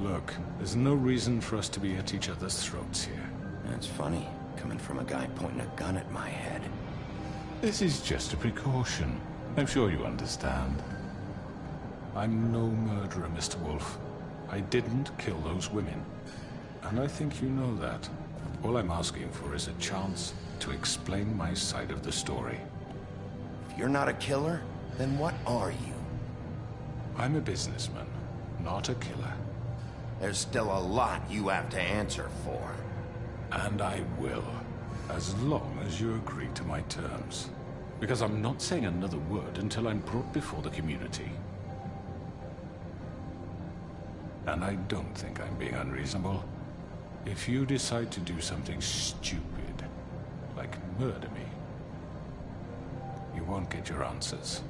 Look, there's no reason for us to be at each other's throats here. That's funny, coming from a guy pointing a gun at my head. This is just a precaution. I'm sure you understand. I'm no murderer, Mr. Wolf. I didn't kill those women. And I think you know that. All I'm asking for is a chance to explain my side of the story. If you're not a killer, then what are you? I'm a businessman, not a killer. There's still a lot you have to answer for. And I will, as long as you agree to my terms. Because I'm not saying another word until I'm brought before the community. And I don't think I'm being unreasonable. If you decide to do something stupid, like murder me, you won't get your answers.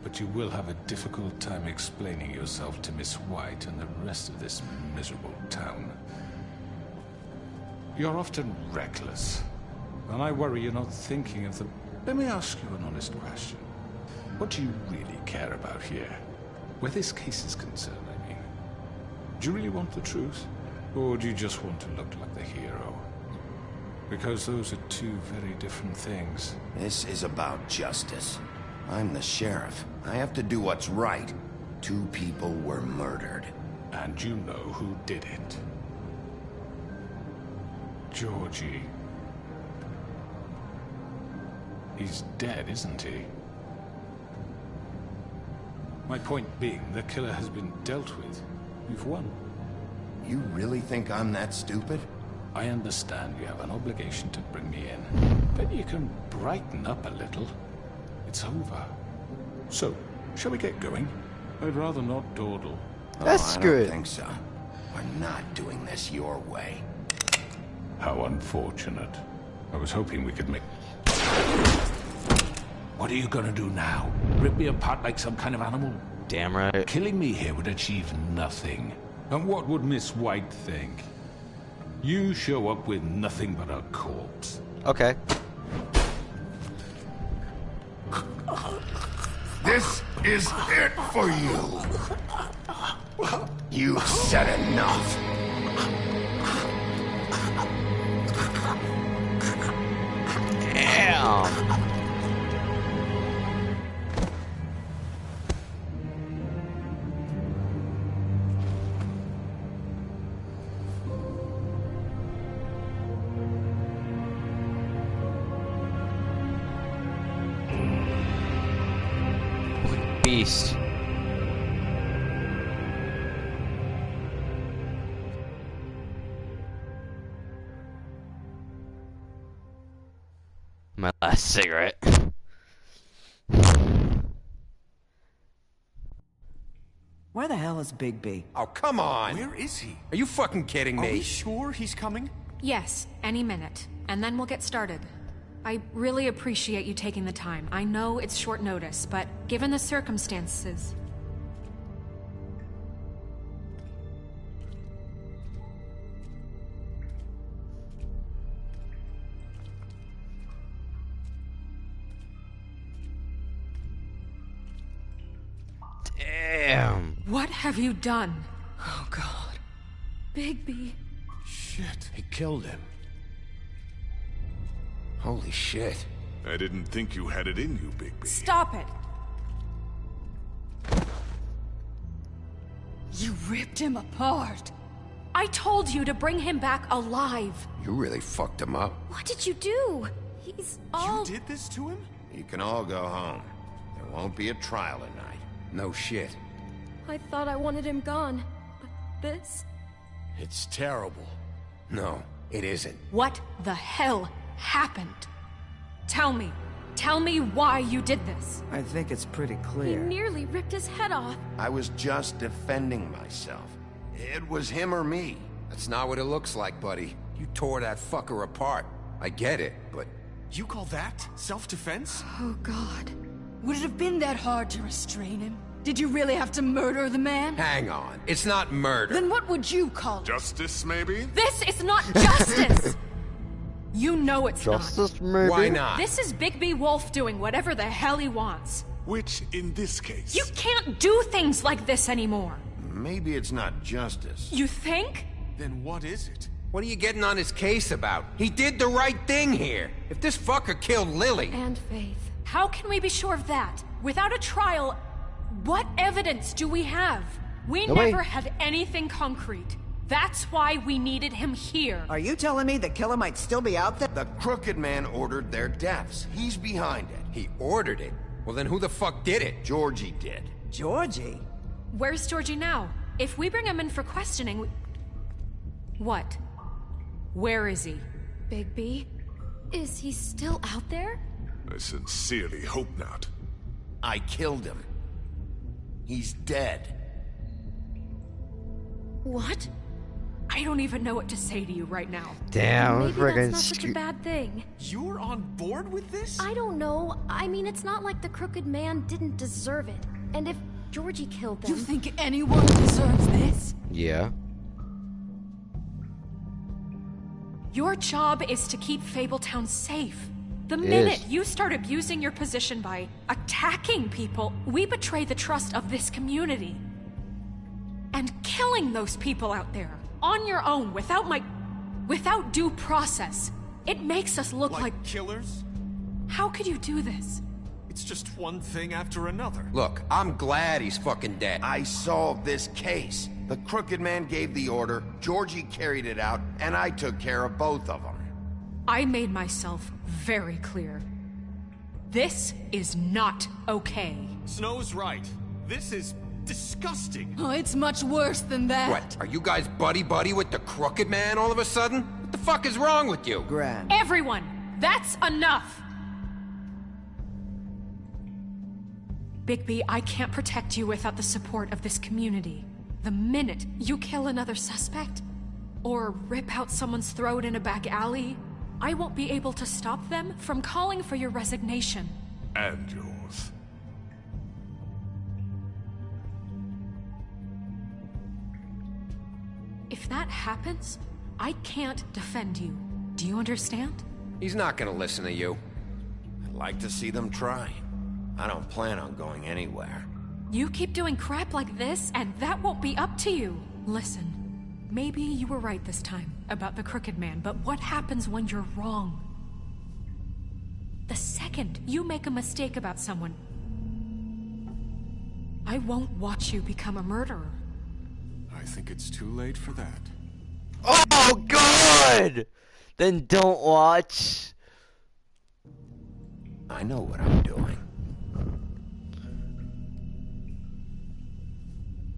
But you will have a difficult time explaining yourself to Miss White and the rest of this miserable town. You're often reckless, and I worry you're not thinking of the... Let me ask you an honest question. What do you really care about here? Where this case is concerned, I mean. Do you really want the truth? Or do you just want to look like the hero? Because those are two very different things. This is about justice. I'm the sheriff. I have to do what's right. 2 people were murdered. And you know who did it. Georgie. He's dead, isn't he? My point being, the killer has been dealt with. You've won. You really think I'm that stupid? I understand you have an obligation to bring me in, but you can brighten up a little. It's over. So, shall we get going? I'd rather not dawdle. That's I good. don't think so. We're not doing this your way. How unfortunate. I was hoping we could make... What are you gonna do now? Rip me apart like some kind of animal? Damn right. Killing me here would achieve nothing. And what would Miss White think? You show up with nothing but a corpse. Okay. This is it for you. You've said enough. Damn. Beast. My last cigarette. Where the hell is Bigby? Oh, come on! Where is he? Are you fucking kidding me? Are we sure he's coming? Yes, any minute. And then we'll get started. I really appreciate you taking the time. I know it's short notice, but given the circumstances... Damn. What have you done? Oh, God. Bigby. Shit. He killed him. Holy shit. I didn't think you had it in you, Bigby. Stop it. You ripped him apart. I told you to bring him back alive. You really fucked him up. What did you do? He's all... You did this to him? You can all go home. There won't be a trial tonight. No shit. I thought I wanted him gone. But this? It's terrible. No, it isn't. What the hell happened? Tell me. Tell me why you did this. I think it's pretty He clear. nearly ripped his head off. I was just defending myself. It was him or me. That's not what it looks like, buddy. You tore that fucker apart. I get it, but... You call that self-defense? Oh, God. Would it have been that hard to restrain him? Did you really have to murder the man? Hang on. It's not murder. Then what would you call it? Justice, maybe? This is not justice! You know it's Justice, not. maybe? Why not? This is Bigby Wolf doing whatever the hell he wants. Which, in this case... You can't do things like this anymore. Maybe it's not justice. You think? Then what is it? What are you getting on his case about? He did the right thing here. If this fucker killed Lily... And Faith. How can we be sure of that? Without a trial, what evidence do we have? We never had anything concrete. That's why we needed him here. Are you telling me the killer might still be out there? The Crooked Man ordered their deaths. He's behind it. He ordered it? Well, then who the fuck did it? Georgie did. Georgie? Where's Georgie now? If we bring him in for questioning, What? Where is he? Bigby? Is he still out there? I sincerely hope not. I killed him. He's dead. What? I don't even know what to say to you right now. Damn, Maybe friggin' that's not such a bad thing. You're on board with this? I don't know. I mean, it's not like the Crooked Man didn't deserve it. And if Georgie killed them... You think anyone deserves this? Yeah. Your job is to keep Fabletown safe. The It minute is. you start abusing your position by attacking people, we betray the trust of this community. And killing those people out there, on your own, without due process, it makes us look like... killers? How could you do this? It's just one thing after another. Look, I'm glad he's fucking dead. I solved this case. The Crooked Man gave the order, Georgie carried it out, and I took care of both of them. I made myself very clear. This is not okay. Snow's right. This is disgusting. Oh, it's much worse than that. What, are you guys buddy-buddy with the Crooked Man all of a sudden? What the fuck is wrong with you? Grand. Everyone, that's enough! Bigby, I can't protect you without the support of this community. The minute you kill another suspect, or rip out someone's throat in a back alley, I won't be able to stop them from calling for your resignation. And yours. If that happens, I can't defend you. Do you understand? He's not gonna listen to you. I'd like to see them try. I don't plan on going anywhere. You keep doing crap like this, and that won't be up to you. Listen, maybe you were right this time about the Crooked Man, but what happens when you're wrong? The second you make a mistake about someone, I won't watch you become a murderer. I think it's too late for that. Oh, God! Then don't watch. I know what I'm doing.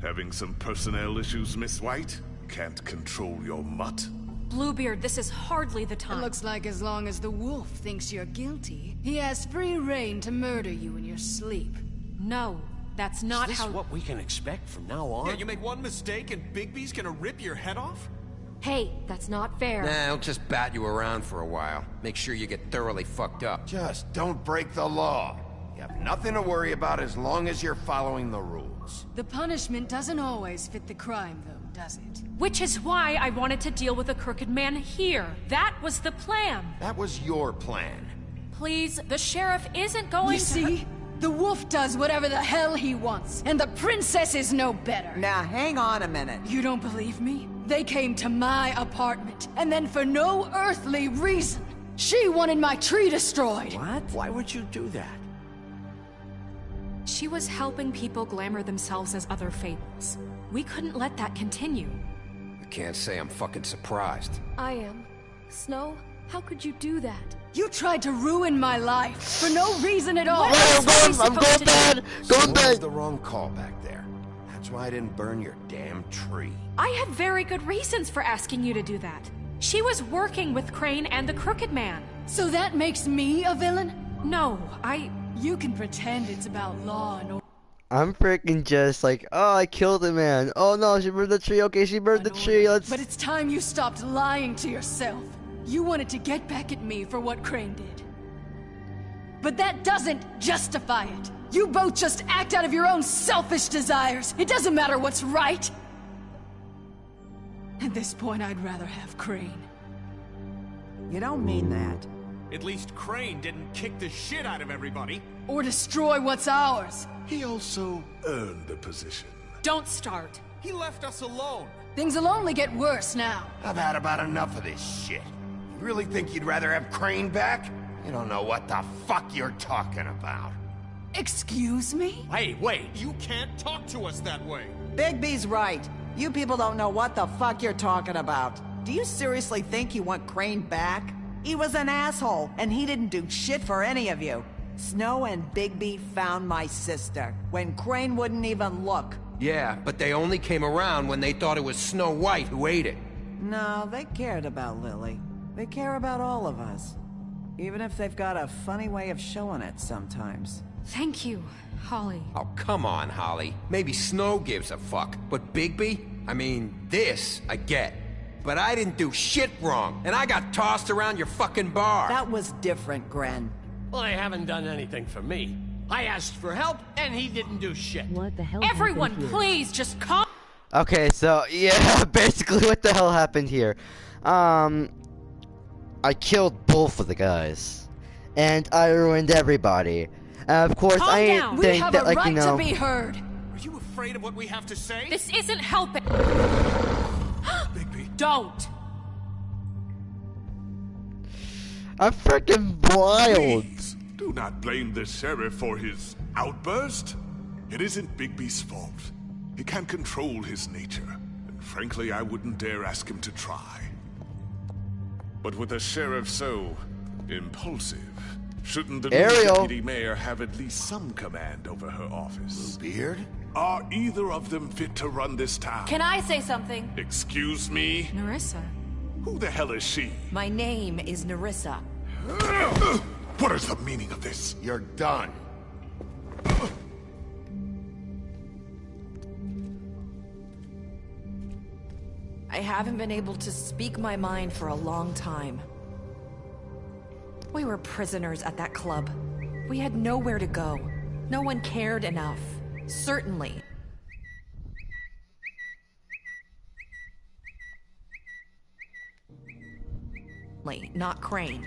Having some personnel issues, Miss White? Can't control your mutt? Bluebeard, this is hardly the time. It looks like as long as the wolf thinks you're guilty, he has free reign to murder you in your sleep. No, that's not Is how... this what we can expect from now on? Yeah, you make one mistake and Bigby's gonna rip your head off? Hey, that's not fair. Nah, I'll just bat you around for a while. Make sure you get thoroughly fucked up. Just don't break the law. You have nothing to worry about as long as you're following the rules. The punishment doesn't always fit the crime, though, does it? Which is why I wanted to deal with the Crooked Man here. That was the plan. That was your plan. Please, the sheriff isn't going You see? The wolf does whatever the hell he wants, and the princess is no better. Now, hang on a minute. You don't believe me? They came to my apartment, and then for no earthly reason, she wanted my tree destroyed. What? Why would you do that? She was helping people glamour themselves as other fables. We couldn't let that continue. I can't say I'm fucking surprised. I am. Snow, how could you do that? You tried to ruin my life for no reason at all. I'm going bad. Going bad. Was the wrong call back there. That's why I didn't burn your damn tree. I had very good reasons for asking you to do that. She was working with Crane and the Crooked Man. So that makes me a villain? No, You can pretend it's about law and order. I'm freaking just like, oh, I killed a man. Oh no, she burned the tree. Okay, she burned the tree. Let's. But it's time you stopped lying to yourself. You wanted to get back at me for what Crane did. But that doesn't justify it. You both just act out of your own selfish desires. It doesn't matter what's right. At this point, I'd rather have Crane. You don't mean that. At least Crane didn't kick the shit out of everybody. Or destroy what's ours. He also earned the position. Don't start. He left us alone. Things will only get worse now. I've had about enough of this shit. You really think you'd rather have Crane back? You don't know what the fuck you're talking about. Excuse me? Hey, wait. You can't talk to us that way. Bigby's right. You people don't know what the fuck you're talking about. Do you seriously think you want Crane back? He was an asshole, and he didn't do shit for any of you. Snow and Bigby found my sister, when Crane wouldn't even look. Yeah, but they only came around when they thought it was Snow White who ate it. No, they cared about Lily. They care about all of us. Even if they've got a funny way of showing it sometimes. Thank you, Holly. Oh, come on, Holly. Maybe Snow gives a fuck, but Bigby? I mean, this I get. But I didn't do shit wrong, and I got tossed around your fucking bar. That was different, Gren. Well, they haven't done anything for me. I asked for help, and he didn't do shit. What the hell? Everyone, happened here? please, just calm. Okay, so yeah, basically what the hell happened here? I killed both of the guys, and I ruined everybody. Of course, Calm I down. think We have that, a like, right you know, to be heard. Are you afraid of what we have to say? This isn't helping. Bigby. Don't. I'm freaking wild. Please, do not blame the sheriff for his outburst. It isn't Bigby's fault. He can't control his nature, and frankly, I wouldn't dare ask him to try. But with a sheriff so impulsive, shouldn't the new Ariel. deputy mayor have at least some command over her office? Beard? Are either of them fit to run this town? Can I say something? Excuse me? Nerissa. Who the hell is she? My name is Nerissa. What is the meaning of this? You're done. I haven't been able to speak my mind for a long time. We were prisoners at that club. We had nowhere to go. No one cared enough. Certainly. Not Crane.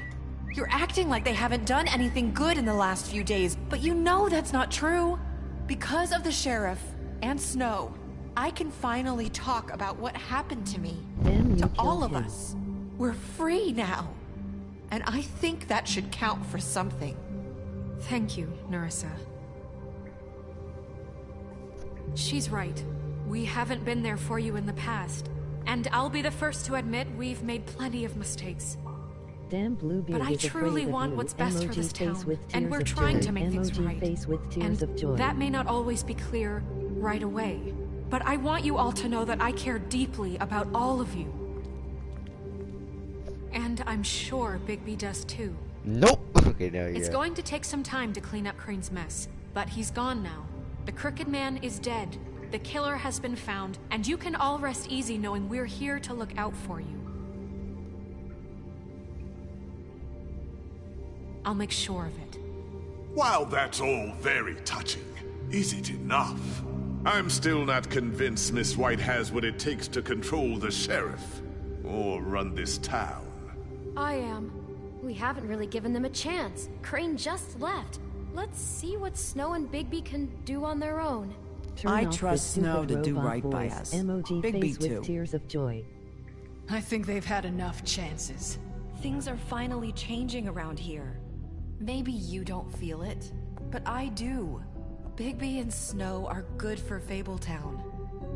You're acting like they haven't done anything good in the last few days, but you know that's not true. Because of the sheriff and Snow, I can finally talk about what happened to me. Damn, you to all killed of him. us. We're free now. And I think that should count for something. Thank you, Nerissa. She's right. We haven't been there for you in the past. And I'll be the first to admit we've made plenty of mistakes. Damn Bluebeard But I is truly afraid of want you. what's best for Emoji this face town, with and tears we're of trying joy. to make things Emoji right. face with tears And of joy. that may not always be clear right away. But I want you all to know that I care deeply about all of you. And I'm sure Bigby does too. Nope. Okay, now It's yeah. going to take some time to clean up Crane's mess, but he's gone now. The Crooked Man is dead. The killer has been found, and you can all rest easy knowing we're here to look out for you. I'll make sure of it. While that's all very touching, is it enough? I'm still not convinced Miss White has what it takes to control the sheriff, or run this town. I am. We haven't really given them a chance. Crane just left. Let's see what Snow and Bigby can do on their own. I Turn off trust the Snow stupid to do robot right by voice. us. Emoji Bigby face too. with tears of joy. I think they've had enough chances. Things are finally changing around here. Maybe you don't feel it, but I do. Bigby and Snow are good for Fabletown.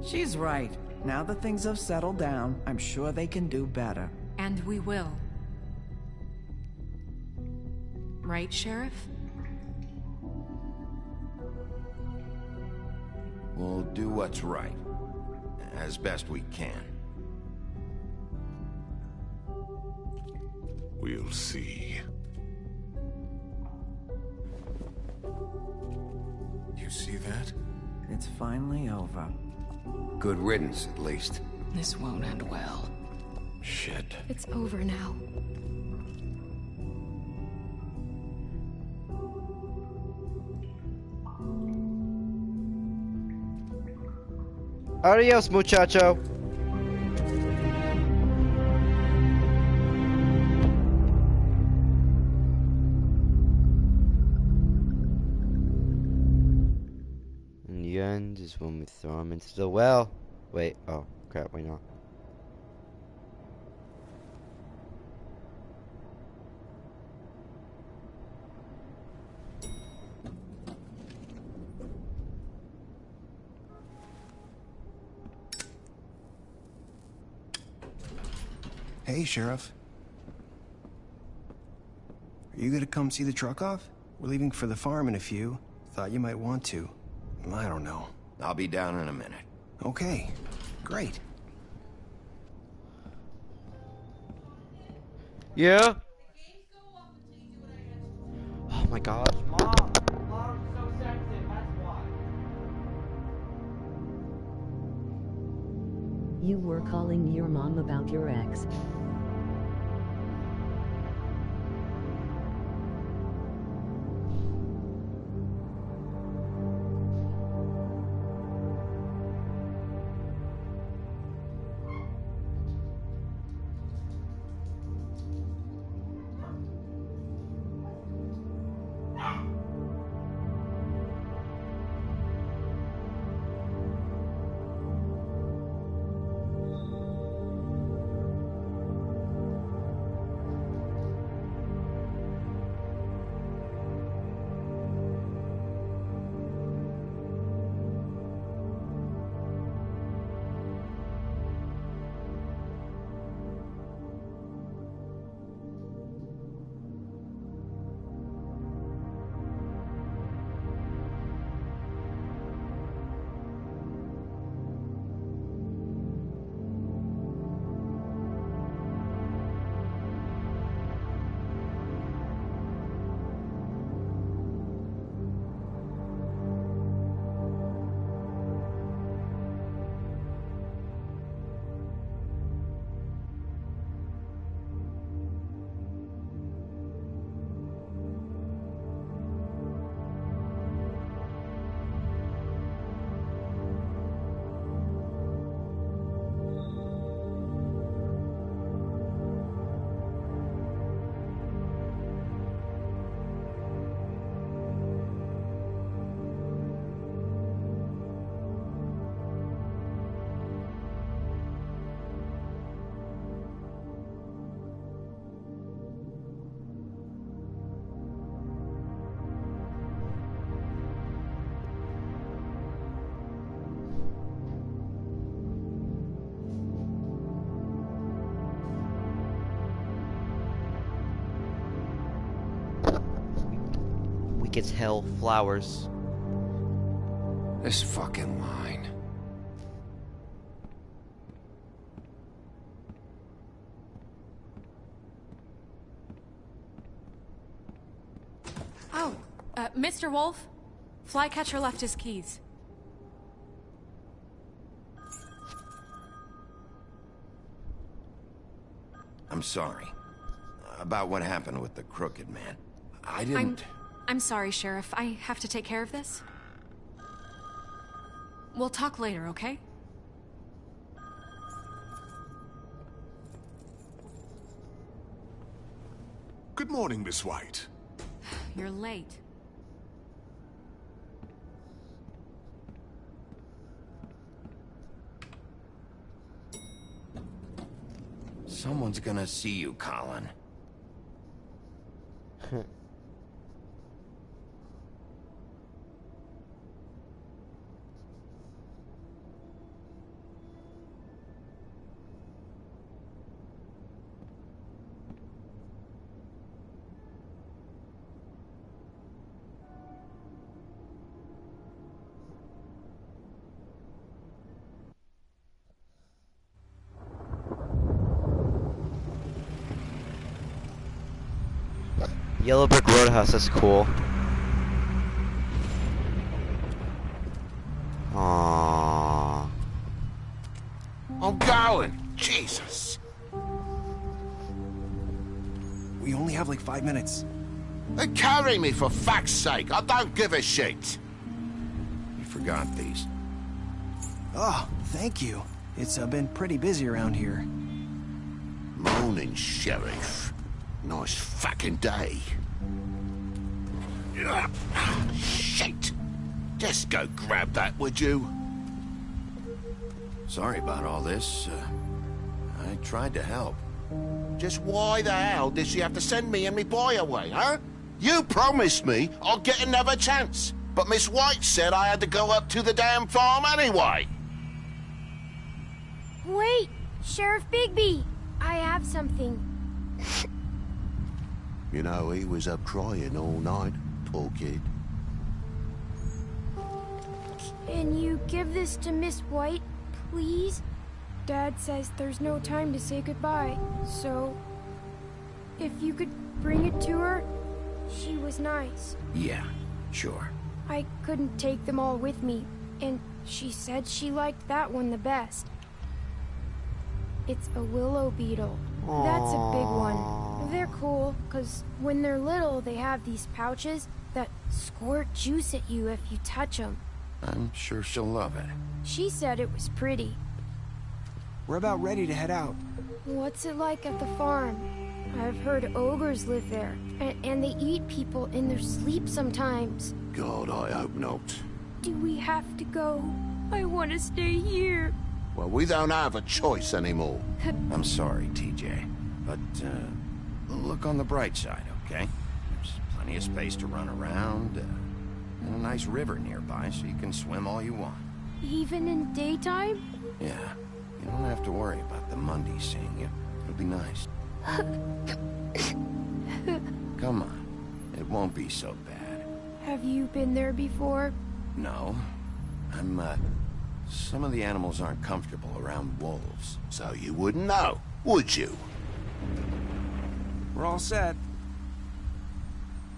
She's right. Now that things have settled down, I'm sure they can do better. And we will. Right, Sheriff? We'll do what's right. As best we can. We'll see. You see that? It's finally over. Good riddance, at least. This won't end well. Shit. It's over now. Adios, muchacho. In the end is when we throw him into the well. Wait, oh crap, wait no. Hey, Sheriff. Are you gonna come see the truck off? We're leaving for the farm in a few. Thought you might want to. I don't know. I'll be down in a minute. Okay, great. Yeah? Oh my gosh, Mom! Mom's so sensitive, that's why. You were calling your mom about your ex. As hell, flowers. This fucking line. Oh, Mr. Wolf? Flycatcher left his keys. I'm sorry. About what happened with the Crooked Man. I didn't... I'm sorry, Sheriff. I have to take care of this. We'll talk later, okay? Good morning, Miss White. You're late. Someone's gonna see you, Colin. Yellow Brick Roadhouse, that's cool. Aww. I'm going. Jesus. We only have like 5 minutes. They carry me for fuck's sake. I don't give a shit. You forgot these. Oh, thank you. It's been pretty busy around here. Morning, Sheriff. Nice fucking day. Shit! Just go grab that, would you? Sorry about all this. I tried to help. Just why the hell did she have to send me and me boy away, huh? You promised me I'll get another chance, but Miss White said I had to go up to the damn farm anyway. Wait! Sheriff Bigby! I have something. You know, he was up crying all night, poor kid. Can you give this to Miss White, please? Dad says there's no time to say goodbye, so... if you could bring it to her, she was nice. Yeah, sure. I couldn't take them all with me, and she said she liked that one the best. It's a willow beetle. That's a big one. They're cool, because when they're little, they have these pouches that squirt juice at you if you touch them. I'm sure she'll love it. She said it was pretty. We're about ready to head out. What's it like at the farm? I've heard ogres live there, and they eat people in their sleep sometimes. God, I hope not. Do we have to go? I want to stay here. Well, we don't have a choice anymore. I'm sorry, TJ, but look on the bright side, okay? There's plenty of space to run around, and a nice river nearby, so you can swim all you want. Even in daytime? Yeah, you don't have to worry about the Monday seeing you. It'll be nice. Come on, it won't be so bad. Have you been there before? No, some of the animals aren't comfortable around wolves, so you wouldn't know, would you? We're all set.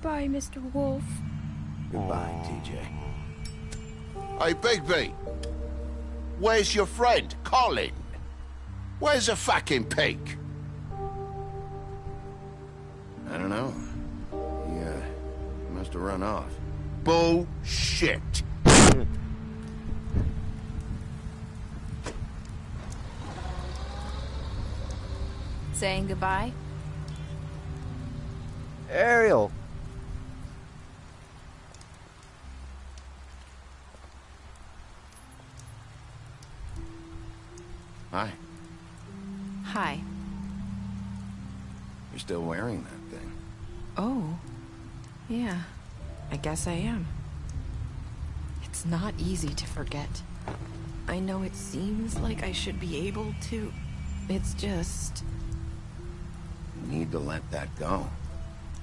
Bye, Mr. Wolf. Goodbye, TJ. Hey, Bigby! Where's your friend, Colin? Where's the fucking pig? I don't know. He must have run off. Bullshit! Saying goodbye? Ariel. Hi. Hi. You're still wearing that thing. Oh. Yeah. I guess I am. It's not easy to forget. I know it seems like I should be able to. It's just... You need to let that go.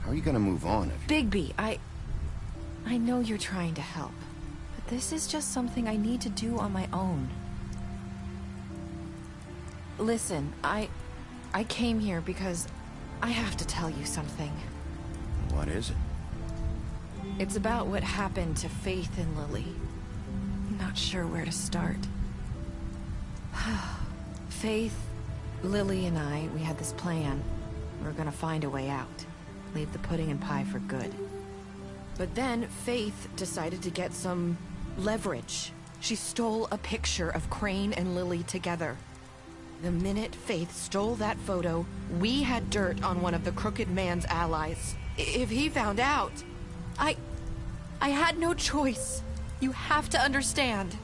How are you gonna move on if... Bigby, I know you're trying to help, but this is just something I need to do on my own. Listen, I came here because I have to tell you something. What is it? It's about what happened to Faith and Lily. I'm not sure where to start. Faith, Lily, and I, we had this plan. We were gonna find a way out. Leave the pudding and pie for good. But then Faith decided to get some leverage. She stole a picture of Crane and Lily together. The minute Faith stole that photo, we had dirt on one of the Crooked Man's allies. If he found out, I had no choice. You have to understand.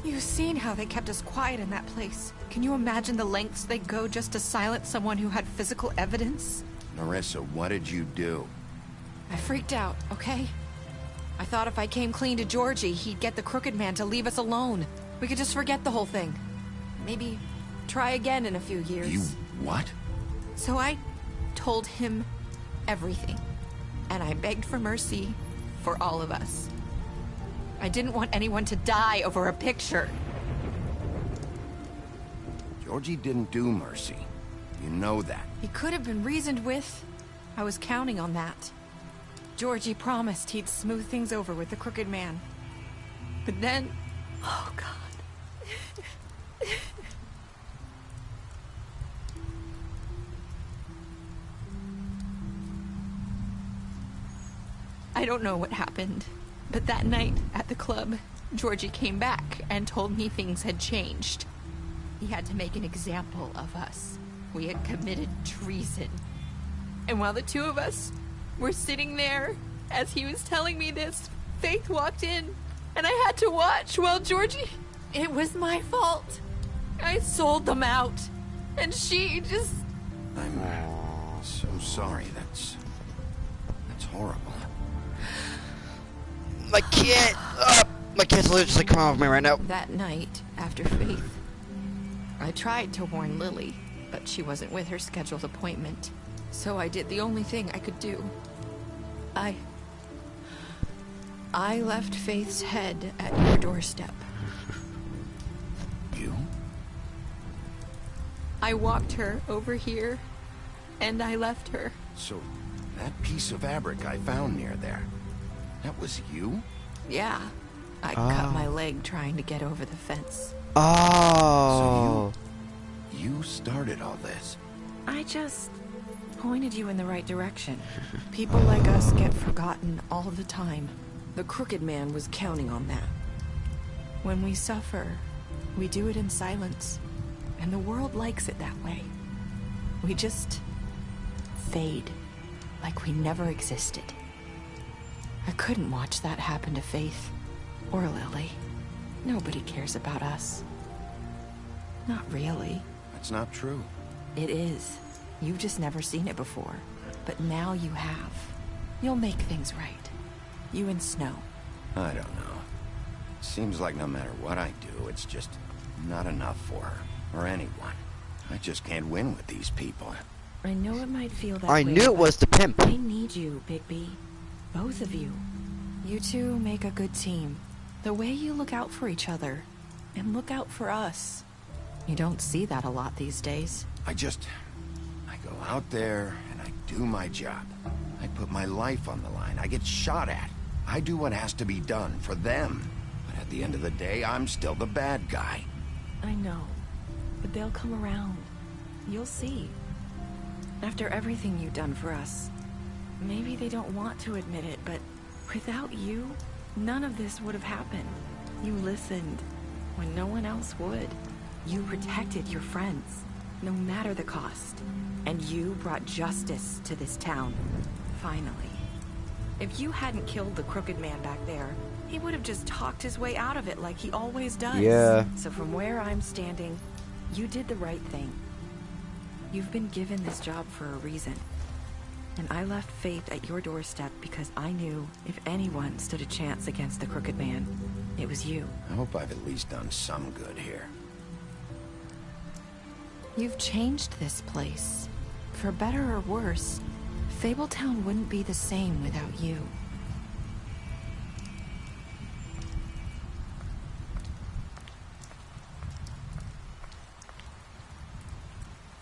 You've seen how they kept us quiet in that place. Can you imagine the lengths they'd go just to silence someone who had physical evidence? Marissa, what did you do? I freaked out, okay? I thought if I came clean to Georgie, he'd get the Crooked Man to leave us alone. We could just forget the whole thing. Maybe try again in a few years. You what? So I told him everything. And I begged for mercy for all of us. I didn't want anyone to die over a picture. Georgie didn't do mercy. You know that. He could have been reasoned with. I was counting on that. Georgie promised he'd smooth things over with the Crooked Man. But then... Oh, God. I don't know what happened, but that night at the club, Georgie came back and told me things had changed. He had to make an example of us. We had committed treason. And while the two of us were sitting there, as he was telling me this, Faith walked in, and I had to watch while Georgie... It was my fault. I sold them out, and she just... I'm so sorry. That's horrible. My kid's literally coming off me right now. That night, after Faith, I tried to warn Lily, but she wasn't with her scheduled appointment. So I did the only thing I could do. I left Faith's head at your doorstep. You? I walked her over here, and I left her. So, that piece of fabric I found near there, that was you? Yeah. I cut my leg trying to get over the fence. Oh. So you started all this. I just pointed you in the right direction. People like us get forgotten all the time. The Crooked Man was counting on that. When we suffer, we do it in silence. And the world likes it that way. We just fade, like we never existed. I couldn't watch that happen to Faith, or Lily. Nobody cares about us. Not really. That's not true. It is. You've just never seen it before. But now you have. You'll make things right. You and Snow. I don't know. Seems like no matter what I do, it's just not enough for her, or anyone. I just can't win with these people. I know it might feel that I way, knew it was the pimp. I need you, Bigby. Both of you. You two make a good team. The way you look out for each other, and look out for us. You don't see that a lot these days. I go out there, and I do my job. I put my life on the line. I get shot at. I do what has to be done for them. But at the end of the day, I'm still the bad guy. I know. But they'll come around. You'll see. After everything you've done for us. Maybe they don't want to admit it, but without you, none of this would have happened. You listened when no one else would. You protected your friends, no matter the cost. And you brought justice to this town. Finally. If you hadn't killed the Crooked Man back there, he would have just talked his way out of it like he always does. Yeah. So from where I'm standing, you did the right thing. You've been given this job for a reason. And I left Faith at your doorstep because I knew if anyone stood a chance against the Crooked Man, it was you. I hope I've at least done some good here. You've changed this place. For better or worse, Fabletown wouldn't be the same without you.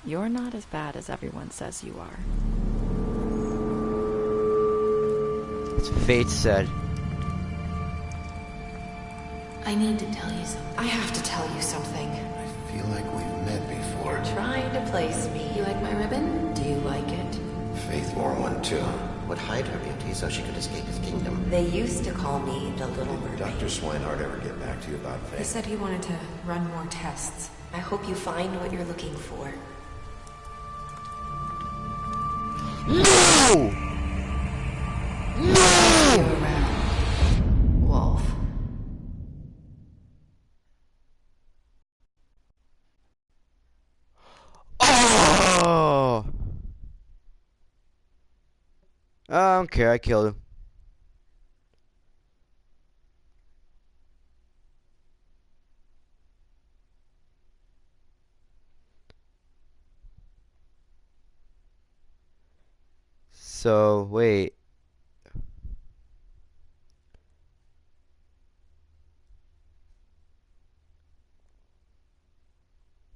You're not as bad as everyone says you are. That's what Faith said. I need to tell you something. I have to tell you something. I feel like we've met before. Trying to place me. You like my ribbon? Do you like it? Faith wore one too. Would hide her beauty so she could escape his kingdom. They used to call me the Little Mermaid. Did Dr. Swinehart ever get back to you about Faith? He said he wanted to run more tests. I hope you find what you're looking for. No! No! Wolf. I don't care, I killed him. So, wait.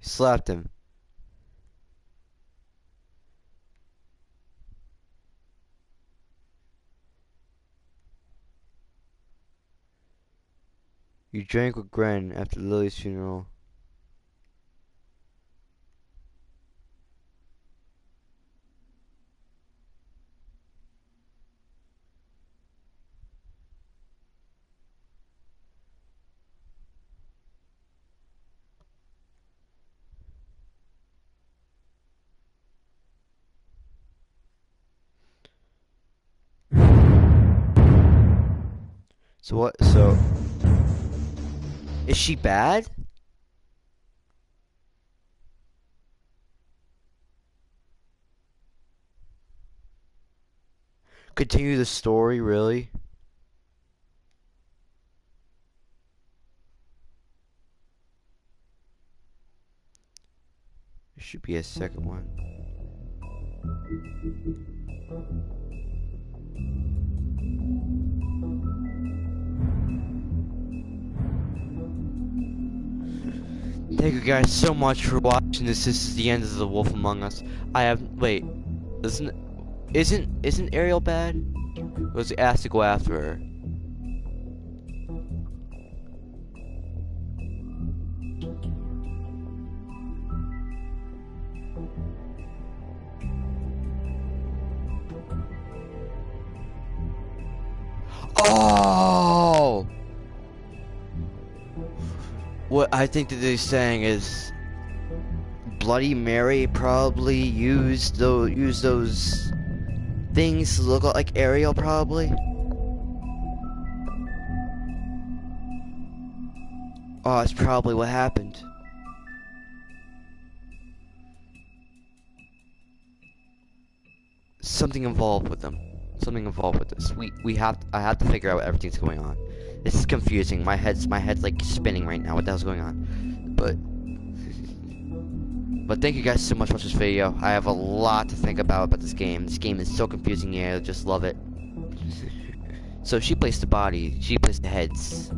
Slapped him. You drank with Gren after Lily's funeral. So what? So is she bad? Continue the story, really? There should be a second one. Thank you guys so much for watching this. This is the end of The Wolf Among Us. I have wait, isn't Ariel bad? Or was he asked to go after her? Oh! What I think that they're saying is Bloody Mary probably used those things to look like Ariel, probably. Oh, that's probably what happened. Something involved with them. Something involved with this. I have to figure out what everything's going on. This is confusing. My head's like spinning right now. What the hell's going on? But thank you guys so much for watching this video. I have a lot to think about this game. This game is so confusing. Yeah, I just love it. So she placed the body. She placed the heads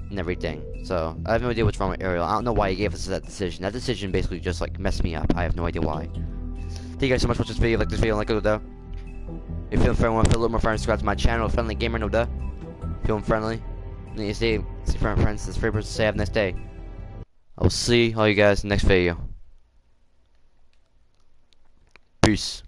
and everything. So I have no idea what's wrong with Ariel. I don't know why he gave us that decision. That decision basically just like messed me up. I have no idea why. Thank you guys so much for watching this video. Like this video, like it, though. If you're feeling friendly, want to feel a little more friendly, subscribe to my channel, Friendly Gamer, no duh. Feeling friendly. Need to stay friends. This free person say have a nice day. I will see all you guys in the next video. Peace.